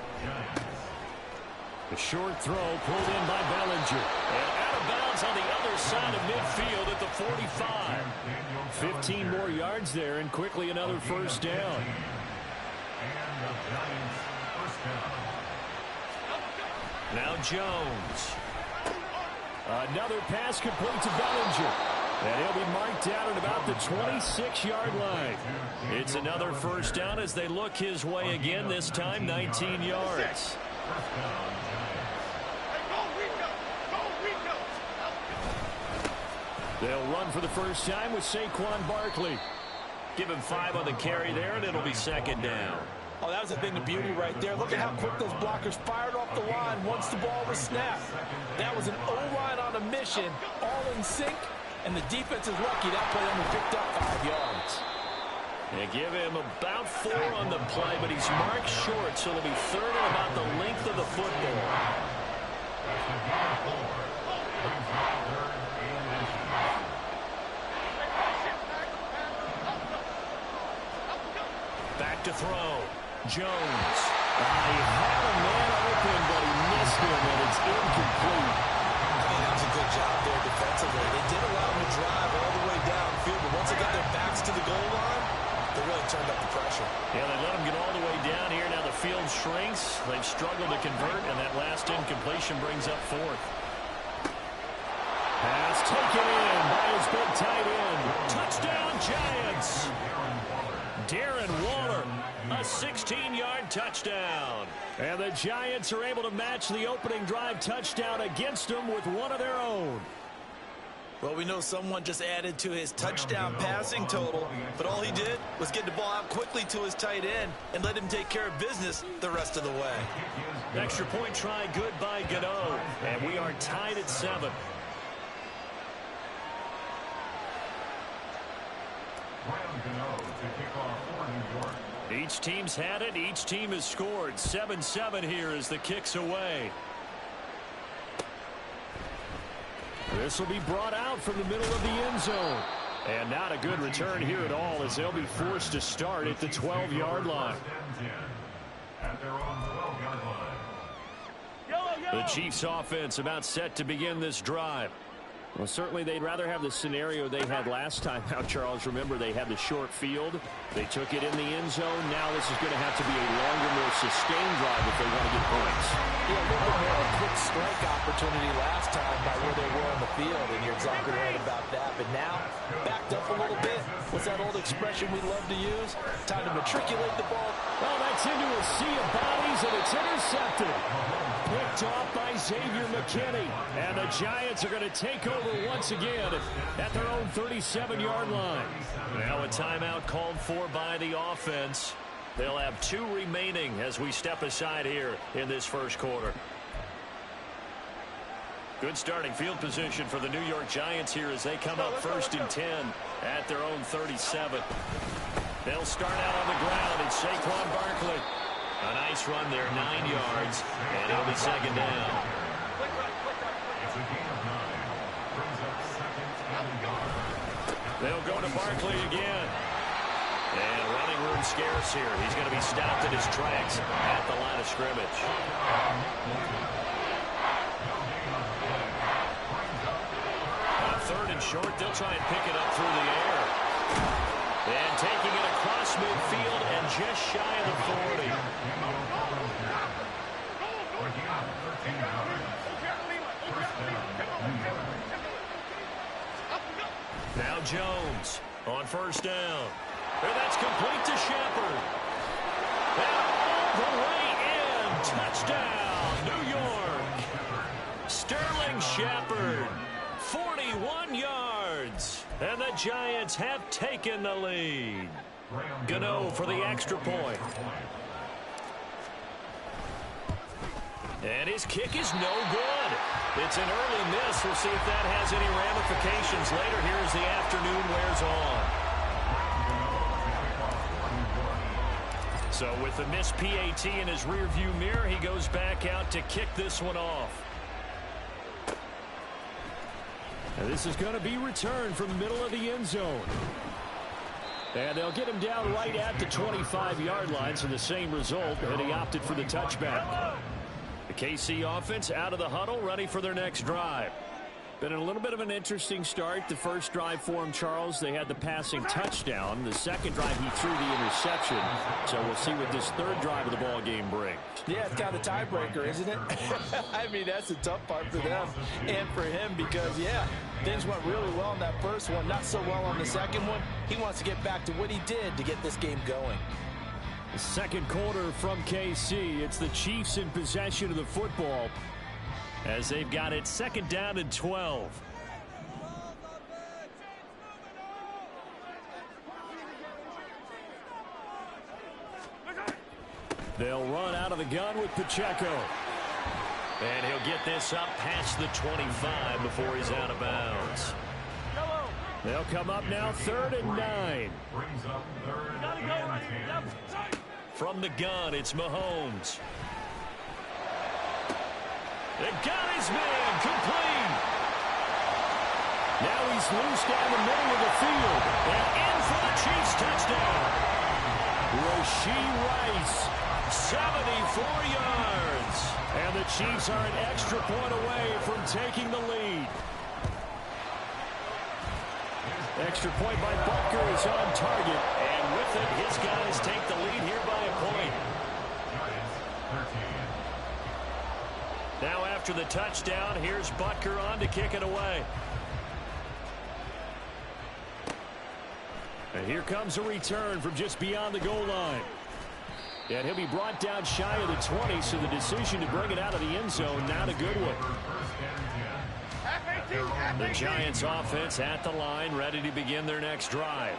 The short throw pulled in by Bellinger. And out of bounds on the other side of midfield at the 45. 15 more yards there and quickly another first down. Now Jones. Another pass complete to Bellinger. And he'll be marked down at about the 26-yard line. It's another first down as they look his way again, this time 19 yards. They'll run for the first time with Saquon Barkley. Give him 5 on the carry there, and it'll be 2nd down. Oh, that was a thing of beauty right there. Look at how quick those blockers fired off the line once the ball was snapped. That was an O-line on a mission, all in sync, and the defense is lucky that play only picked up 5 yards. They give him about 4 on the play, but he's marked short, so it'll be 3rd and about the length of the football. Back to throw. Jones. He had a man open, but he missed him, and it's incomplete. That was a good job there defensively. They did allow him to drive all the way downfield, but once they got their backs to the goal line, they really turned up the pressure. Yeah, they let him get all the way down here. Now the field shrinks. They've struggled to convert, and that last incompletion brings up 4th. Pass taken in by his big tight end. Touchdown, Giants! Darren Waller, a 16-yard touchdown. And the Giants are able to match the opening drive touchdown against them with one of their own. Well, we know someone just added to his touchdown passing total, but all he did was get the ball out quickly to his tight end and let him take care of business the rest of the way. Extra point try good by Gano, and we are tied at 7. Each team's had it. Each team has scored. 7-7 here as the kick's away. This will be brought out from the middle of the end zone. And not a good return here at all as they'll be forced to start at the 12-yard line. The Chiefs offense about set to begin this drive. Well, certainly they'd rather have the scenario they had last time out, Charles. Remember, they had the short field. They took it in the end zone. Now this is going to have to be a longer, more sustained drive if they want to get points. Yeah, a little bit more of a quick strike opportunity last time by where they were on the field, and you're exactly right about that. But now, backed up a little bit. What's that old expression we love to use? Time to matriculate the ball. Well, that's into a sea of bodies, and it's intercepted. Picked off by Xavier McKinney. And the Giants are going to take over once again at their own 37-yard line. Now a timeout called for by the offense. They'll have 2 remaining as we step aside here in this first quarter. Good starting field position for the New York Giants here as they come up 1st and 10 at their own 37. They'll start out on the ground. It's Saquon Barkley. A nice run there, 9 yards, and it'll be 2nd down. They'll go to Barkley again. And running room scarce here. He's going to be stopped in his tracks at the line of scrimmage. On 3rd and short, they'll try and pick it up through the air. And taking it across midfield and just shy of the 40. Now Jones on 1st down. And that's complete to Shepard. And all the way in. Touchdown, New York. Sterling Shepard, 41 yards. And the Giants have taken the lead. Gano for the extra point. And his kick is no good. It's an early miss. We'll see if that has any ramifications later here as the afternoon wears on. So with the missed PAT in his rearview mirror, he goes back out to kick this one off. And this is going to be returned from the middle of the end zone. And they'll get him down right at the 25-yard line, so the same result, and he opted for the touchback. The KC offense out of the huddle, ready for their next drive. Been a little bit of an interesting start. The first drive for him, Charles, they had the passing touchdown. The second drive, he threw the interception. So we'll see what this third drive of the ball game brings. Yeah, it's kind of a tiebreaker, isn't it? I mean, that's the tough part for them and for him because, yeah, things went really well in that first one, not so well on the second one. He wants to get back to what he did to get this game going. The second quarter from KC. It's the Chiefs in possession of the football as they've got it second down and 12. They'll run out of the gun with Pacheco. And he'll get this up past the 25 before he's out of bounds. They'll come up now 3rd and 9. Brings up 3rd and 10. From the gun, it's Mahomes. They got his man complete. Now he's loose down the middle of the field. And in for the Chiefs touchdown. Rashee Rice, 74 yards. And the Chiefs are an extra point away from taking the lead. Extra point by Butker is on target. And with it, his guys take the lead here by a point. Now after the touchdown, here's Butker on to kick it away. And here comes a return from just beyond the goal line. And he'll be brought down shy of the 20, so the decision to bring it out of the end zone, not a good one. The Giants offense at the line, ready to begin their next drive.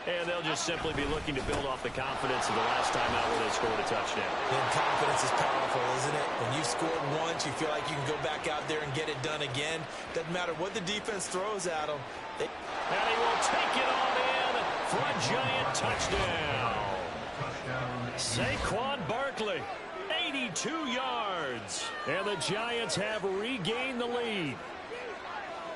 And they'll just simply be looking to build off the confidence of the last time out where they scored a touchdown. And confidence is powerful, isn't it? When you've scored once, you feel like you can go back out there and get it done again. Doesn't matter what the defense throws at them. And he will take it on in for a Giant touchdown. Saquon Barkley, 82 yards. And the Giants have regained the lead.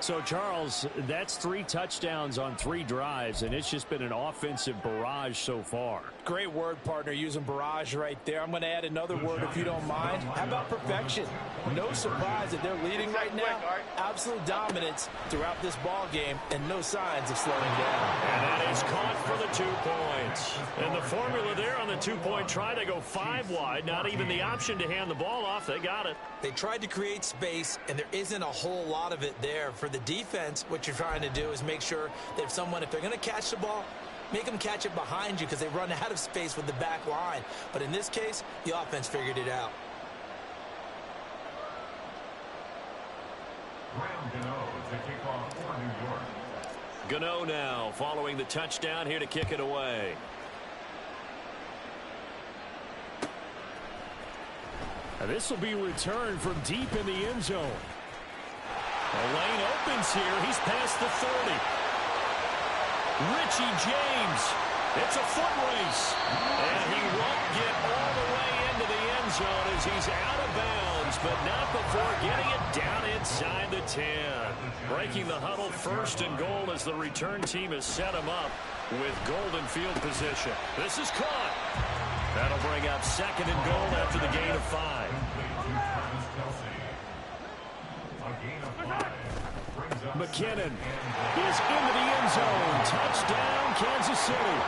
So, Charles, that's 3 touchdowns on 3 drives, and it's just been an offensive barrage so far. Great word, partner, using barrage right there. I'm going to add another word if you don't mind. How about perfection? No surprise that they're leading right now. Absolute dominance throughout this ball game, and no signs of slowing down. And that is caught for the 2 points. And the formula there on the 2-point try to go 5 wide. Not even the option to hand the ball off. They got it. They tried to create space, and there isn't a whole lot of it there. For the defense, what you're trying to do is make sure that if they're going to catch the ball, make them catch it behind you because they run out of space with the back line. But in this case, the offense figured it out. Gano now following the touchdown here to kick it away. And this will be returned from deep in the end zone. The lane opens here. He's past the 30. Richie James. It's a foot race. And he won't get all the way into the end zone as he's out of bounds, but not before getting it down inside the 10. Breaking the huddle, 1st and goal as the return team has set him up with golden field position. This is caught. That'll bring up 2nd and goal after the gain of 5. McKinnon is into the end zone. Touchdown, Kansas City.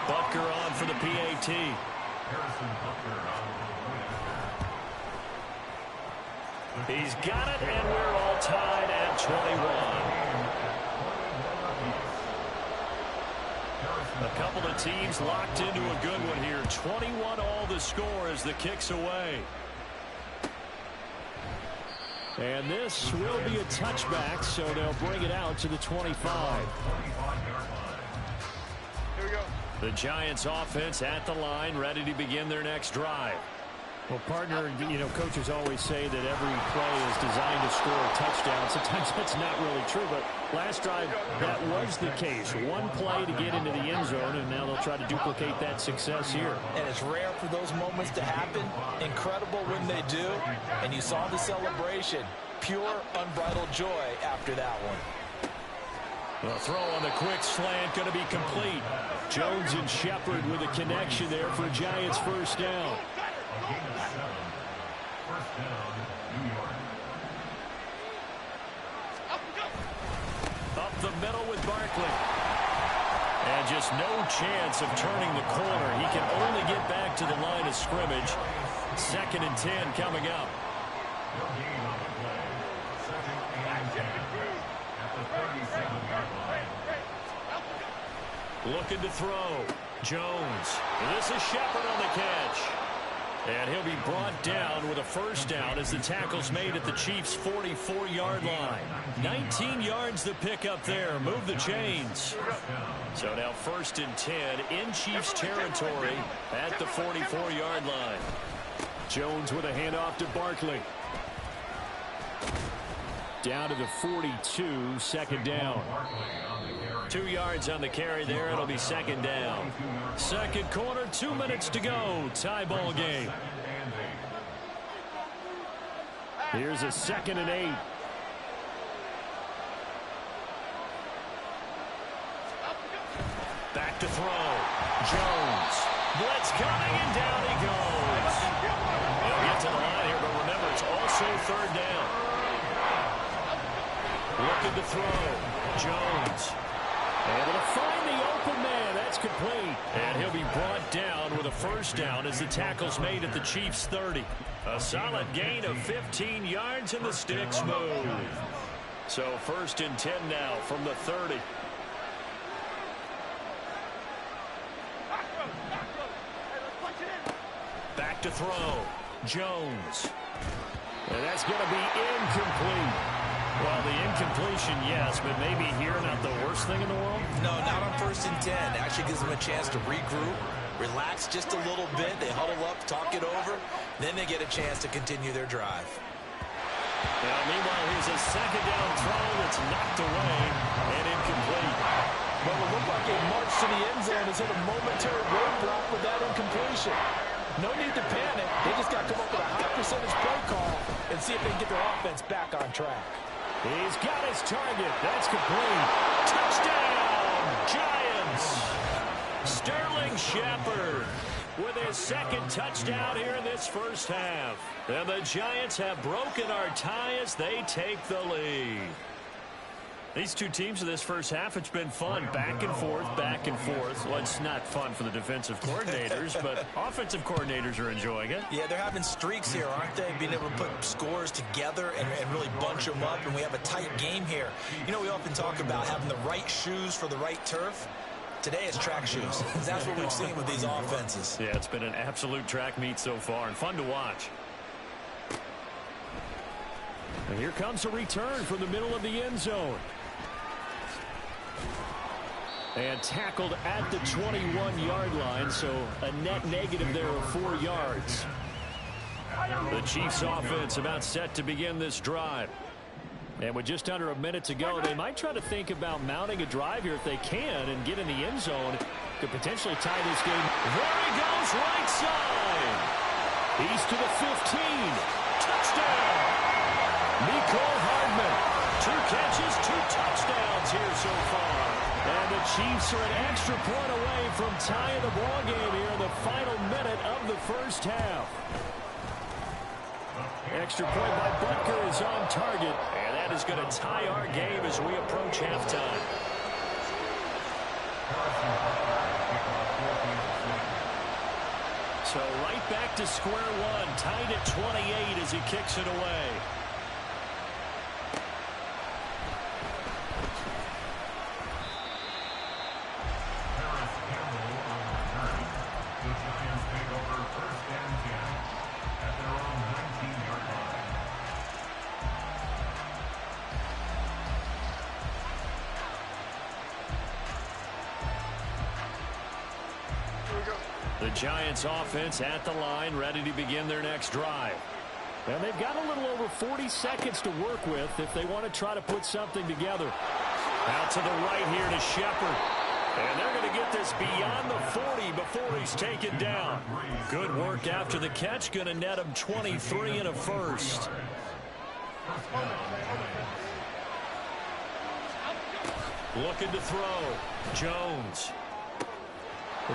Butker on for the PAT. He's got it, and we're all tied at 21. A couple of teams locked into a good one here. 21 all the score as the kick's away. And this will be a touchback, so they'll bring it out to the 25. Here we go. The Giants offense at the line, ready to begin their next drive. Well, partner, coaches always say that every play is designed to score a touchdown. Sometimes that's not really true, but last drive, that was the case. One play to get into the end zone, and now they'll try to duplicate that success here. And it's rare for those moments to happen. Incredible when they do. And you saw the celebration. Pure, unbridled joy after that one. The throw on the quick slant going to be complete. Jones and Shepard with a connection there for Giants first down. First down, New York. Up the middle with Barkley. And just no chance of turning the corner. He can only get back to the line of scrimmage. 2nd and 10 coming up. No gain on the play. 2nd and 10 at the 37-yard line. Looking to throw. Jones. This is Shepard on the catch. And he'll be brought down with a first down as the tackle's made at the Chiefs' 44-yard line. 19 yards to pick up there. Move the chains. So now 1st and 10 in Chiefs territory at the 44-yard line. Jones with a handoff to Barkley. Down to the 42, 2nd down. 2 yards on the carry there. It'll be 2nd down. 2nd quarter, 2 minutes to go. Tie ball game. Here's a 2nd and 8. Back to throw. Jones. Blitz coming, and down he goes. He'll get to the line here, but remember, it's also 3rd down. Looking to throw. Jones. Able to find the open man. That's complete. And he'll be brought down with a first down as the tackle's made at the Chiefs' 30. A solid gain of 15 yards, and the sticks move. So 1st and 10 now from the 30. Back to throw. Jones. And that's going to be incomplete. Well, the incompletion, yes, but maybe here not the worst thing in the world? No, not on 1st and 10. Actually gives them a chance to regroup, relax just a little bit. They huddle up, talk it over. Then they get a chance to continue their drive. Now, meanwhile, here's a 2nd down throw that's knocked away and incomplete. But it looked like a march to the end zone has hit a momentary roadblock with that incompletion. No need to panic. They just got to come up with a high percentage play call and see if they can get their offense back on track. He's got his target. That's complete. Touchdown, Giants. Sterling Shepard with his 2nd touchdown here in this first half. And the Giants have broken our tie as they take the lead. These two teams in this first half, it's been fun. Back and forth, back and forth. Well, it's not fun for the defensive coordinators, but offensive coordinators are enjoying it. Yeah, they're having streaks here, aren't they? Being able to put scores together and really bunch them up, and we have a tight game here. You know, we often talk about having the right shoes for the right turf. Today it's track shoes. That's what we've seen with these offenses. Yeah, it's been an absolute track meet so far and fun to watch. And here comes a return from the middle of the end zone. And tackled at the 21-yard line, so a net negative there of 4 yards. The Chiefs offense about set to begin this drive. And with just under a minute to go, they might try to think about mounting a drive here if they can and get in the end zone to potentially tie this game. There he goes, right side. He's to the 15. Touchdown. Mecole Hardman. 2 catches, 2 touchdowns here so far. And the Chiefs are an extra point away from tying the ball game here in the final minute of the first half. Extra point by Butker is on target. And that is going to tie our game as we approach halftime. So right back to square one, tied at 28 as he kicks it away. The Giants offense at the line, ready to begin their next drive. And they've got a little over 40 seconds to work with if they want to try to put something together. Out to the right here to Shepard. And they're going to get this beyond the 40 before he's taken down. Good work after the catch. Going to net him 23 and a first. Looking to throw. Jones.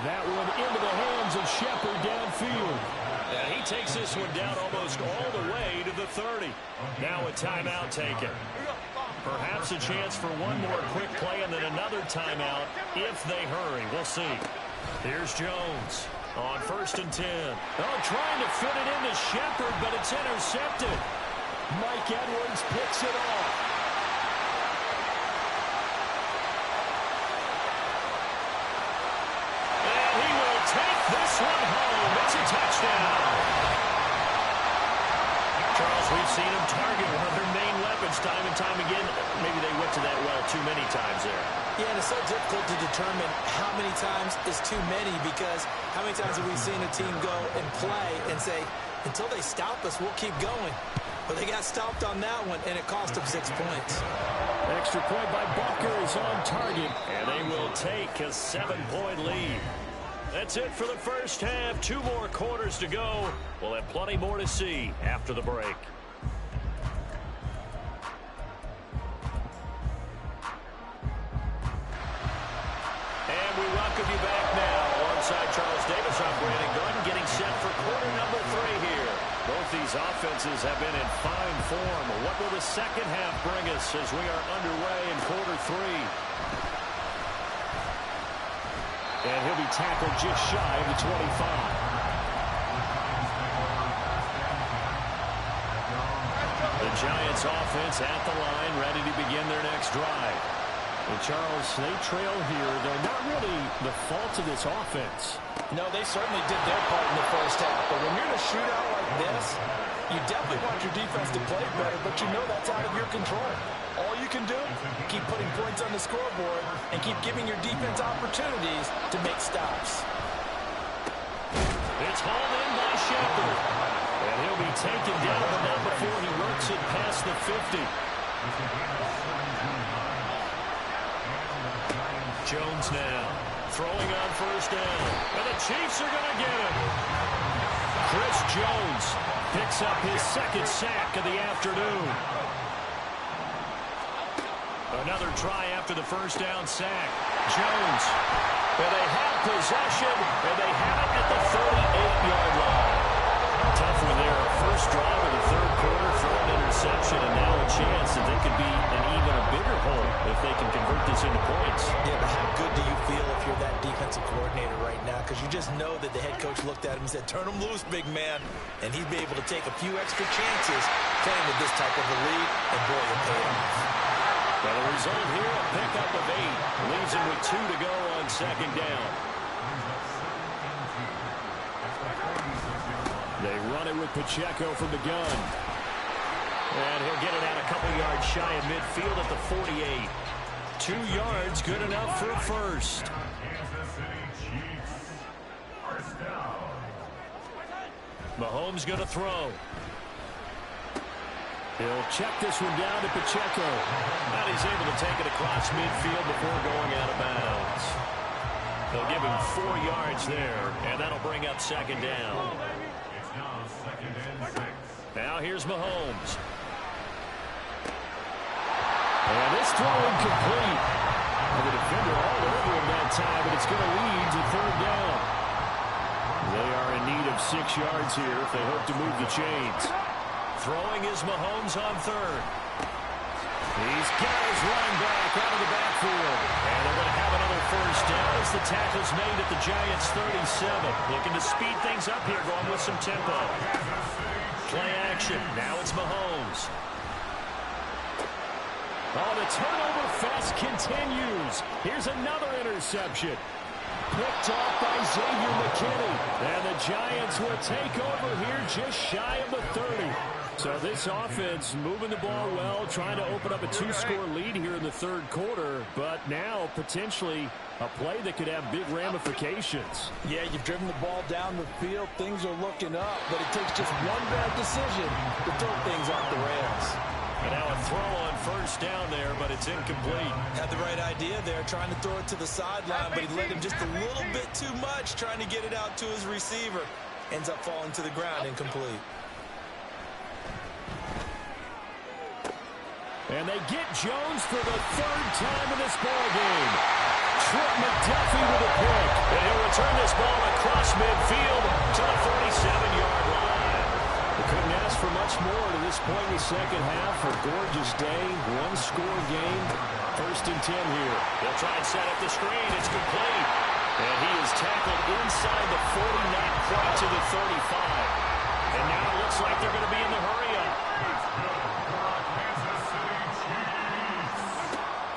That one into the hands of Shepard downfield. And he takes this one down almost all the way to the 30. Now a timeout taken. Perhaps a chance for one more quick play and then another timeout if they hurry. We'll see. Here's Jones on 1st and 10. Oh, trying to fit it into Shepard, but it's intercepted. Mike Edwards picks it off. And he will take this one home. It's a touchdown. Charles, we've seen him target one of their main weapons time and time again. Maybe they went to that well too many times there. Yeah, and it's so difficult to determine how many times is too many, because how many times have we seen a team go and play and say, until they stop us, we'll keep going. But they got stopped on that one, and it cost them 6 points. Extra point by Bucker is on target. And they will take a 7-point lead. That's it for the first half. 2 more quarters to go. We'll have plenty more to see after the break. And we welcome you back now. Alongside Charles Davis, I'm Brandon Gunn, getting set for quarter number 3 here. Both these offenses have been in fine form. What will the second half bring us as we are underway in quarter 3? And he'll be tackled just shy of the 25. The Giants offense at the line, ready to begin their next drive. And Charles, they trail here. They're not really the fault of this offense. No, they certainly did their part in the first half. But when you're in a shootout like this, you definitely want your defense to play better, but you know that's out of your control. All you can do, keep putting points on the scoreboard and keep giving your defense opportunities to make stops. It's hauled in by Shepard. And he'll be taken down, but not before he works it past the 50. Jones now throwing on 1st down. And the Chiefs are going to get him. Chris Jones picks up his 2nd sack of the afternoon. Another try after the 1st down sack. Jones. And they have possession, and they have it at the 38-yard line. Tough one there. First drive of the 3rd quarter for an interception, and now a chance that they could be in even a bigger hole if they can convert this into points. Yeah, but how good do you feel if you're that defensive coordinator right now? Because you just know that the head coach looked at him and said, turn him loose, big man. And he'd be able to take a few extra chances playing with this type of a lead, and boy, it paid off. Well, the result here, a pickup of 8. Leaves him with 2 to go on 2nd down. They run it with Pacheco from the gun. And he'll get it out a couple yards shy of midfield at the 48. 2 yards, good enough for a first. Mahomes going to throw. He'll check this one down to Pacheco. And he's able to take it across midfield before going out of bounds. They'll give him 4 yards there, and that'll bring up 2nd down. Now here's Mahomes. And this throw incomplete. And the defender all over him that time, but it's going to lead to 3rd down. They are in need of 6 yards here if they hope to move the chains. Throwing is Mahomes on 3rd. He's got his line back out of the backfield. And they're going to have another 1st down as the tackle's made at the Giants' 37. Looking to speed things up here, going with some tempo. Play action. Now it's Mahomes. Oh, the turnover fest continues. Here's another interception. picked off by Xavier McKinney. And the Giants will take over here just shy of the 30. So this offense moving the ball well, trying to open up a 2-score lead here in the third quarter, but now potentially a play that could have big ramifications. Yeah, you've driven the ball down the field. Things are looking up, but it takes just one bad decision to throw things off the rails. And now a throw on first down there, but it's incomplete. Had the right idea there, trying to throw it to the sideline, but he led him just a little bit too much, trying to get it out to his receiver. Ends up falling to the ground, incomplete. And they get Jones for the third time in this ballgame. Trent McDuffie with a pick. And he'll return this ball across midfield to the 47-yard line. They couldn't ask for much more to this point in the second half. A gorgeous day, one-score game. 1st and 10 here. They'll try and set up the screen. It's complete. And he is tackled inside the 40, not quite to the 35. And now it looks like they're going to be in the hurry-up.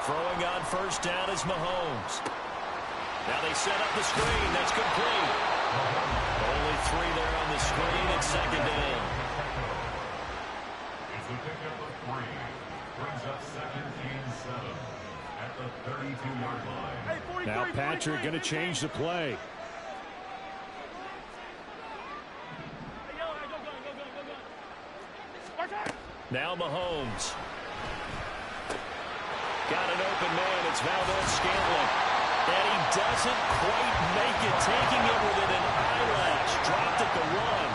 Throwing on first down is Mahomes. Now they set up the screen. That's complete. Only 3 there on the screen at second down. It's a pickup of 3. Brings up 2nd and 7 at the 32-yard line. Now Patrick going to change the play. Now Mahomes. Got an open man. It's Valdez-Scantling. And he doesn't quite make it. Taking it within an eyelash. Dropped at the 1.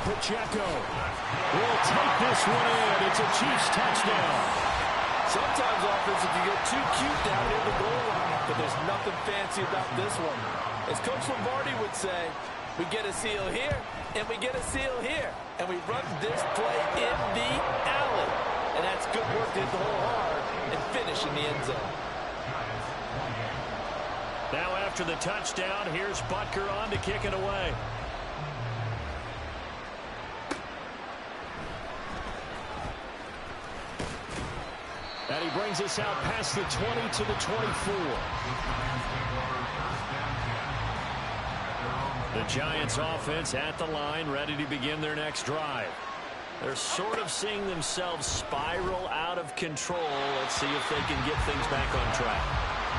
Pacheco will take this one in. It's a Chiefs touchdown. Sometimes offense, you get too cute down near the goal line, but there's nothing fancy about this one. As Coach Lombardi would say, we get a seal here, and we get a seal here, and we run this play in the alley. And that's good work to hit the hole hard and finish in the end zone. Now after the touchdown, here's Butker on to kick it away. And he brings us out past the 20 to the 24. The Giants offense at the line, ready to begin their next drive. They're sort of seeing themselves spiral out of control. Let's see if they can get things back on track.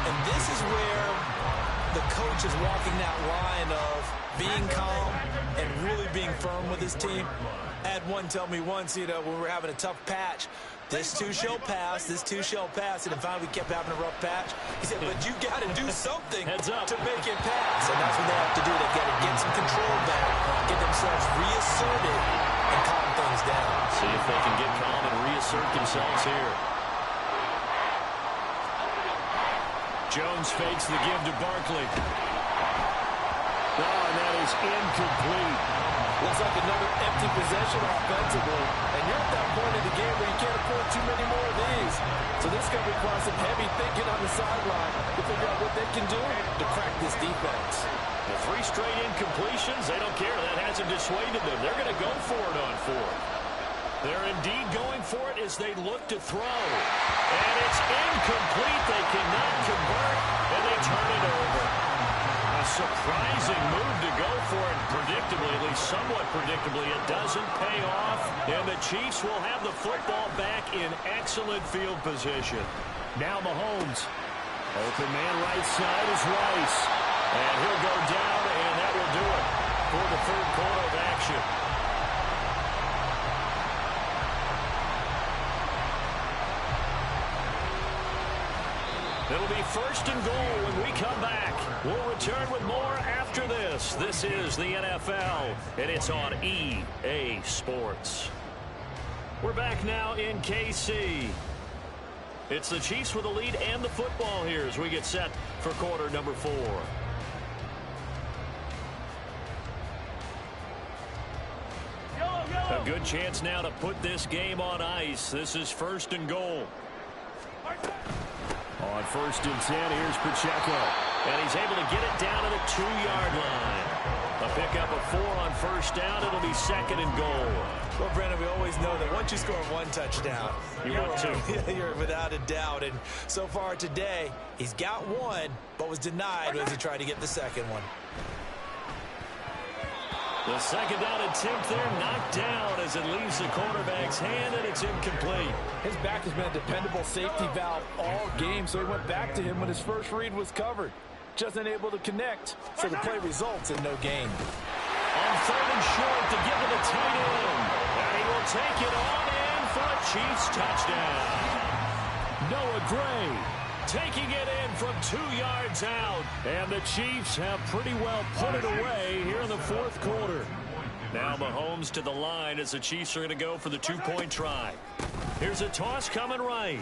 And this is where the coach is walking that line of being calm and really being firm with his team. I had one tell me once, when we were having a tough patch, this too shall pass, this too shall pass. And finally we kept having a rough patch. He said, but you got to do something Heads up to make it pass. And that's what they have to do. They've got to get some control back, get themselves reasserted, and calm things down. See if they can get calm and reassert themselves here. Jones fakes the give to Barkley. Oh, and that is incomplete. Looks like another empty possession offensively. And you're at that point in the game where you can't afford too many more of these. So this is going to require some heavy thinking on the sideline to figure out what they can do to crack this defense. The 3 straight incompletions, they don't care. That hasn't dissuaded them. They're going to go for it on 4th. They're indeed going for it as they look to throw. And it's incomplete. They cannot convert, and they turn it over. A surprising move to go for it. Predictably, at least somewhat predictably, it doesn't pay off. And the Chiefs will have the football back in excellent field position. Now Mahomes. Open man right side is Rice. And he'll go down, and that will do it for the third quarter of action. It'll be 1st and goal when we come back. We'll return with more after this. This is the NFL, and it's on EA Sports. We're back now in KC. It's the Chiefs with the lead and the football here as we get set for quarter number 4. A good chance now to put this game on ice. This is 1st and goal. On 1st and 10, here's Pacheco. And he's able to get it down to the 2-yard line. A pick up a 4 on first down. It'll be 2nd and goal. Well, Brandon, we always know that once you score 1 touchdown, You want 2. You're without a doubt. And so far today, he's got 1, but was denied as he tried to get the second one. The 2nd down attempt there knocked down as it leaves the quarterback's hand, and it's incomplete. His back has been a dependable safety valve all game, so he went back to him when his first read was covered. Just unable to connect, so the play results in no gain. On 3rd and short to give it a tight end. And he will take it on in for a Chiefs touchdown. Noah Gray taking it in from 2 yards out. And the Chiefs have pretty well put it away here in the 4th quarter. Now Mahomes to the line as the Chiefs are going to go for the 2-point try. Here's a toss coming right.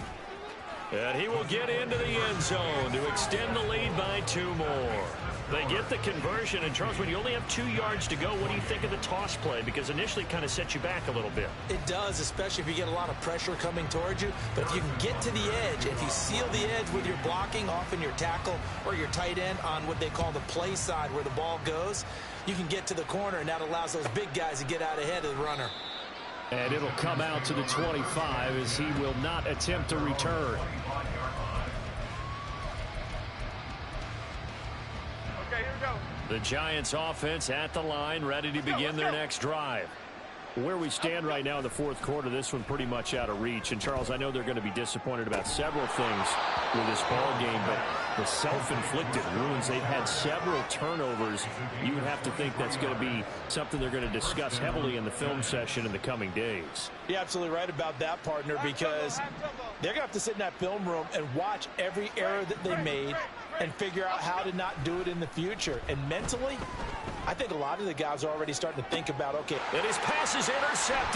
And he will get into the end zone to extend the lead by 2 more. They get the conversion. And, Charles, when you only have 2 yards to go, what do you think of the toss play? Because initially it kind of sets you back a little bit. It does, especially if you get a lot of pressure coming towards you. But if you can get to the edge, if you seal the edge with your blocking, often your tackle or your tight end on what they call the play side where the ball goes, you can get to the corner, and that allows those big guys to get out ahead of the runner. And it'll come out to the 25 as he will not attempt to return. Okay, here we go. The Giants offense at the line, ready to begin their next drive. Where we stand right now in the 4th quarter, this one pretty much out of reach. And, Charles, I know they're going to be disappointed about several things with this ball game, but the self-inflicted wounds, they've had several turnovers. You would have to think that's going to be something they're going to discuss heavily in the film session in the coming days. You're absolutely right about that, partner, because they're going to have to sit in that film room and watch every error that they made and figure out how to not do it in the future. And mentally, I think a lot of the guys are already starting to think about, okay. And his pass is intercepted.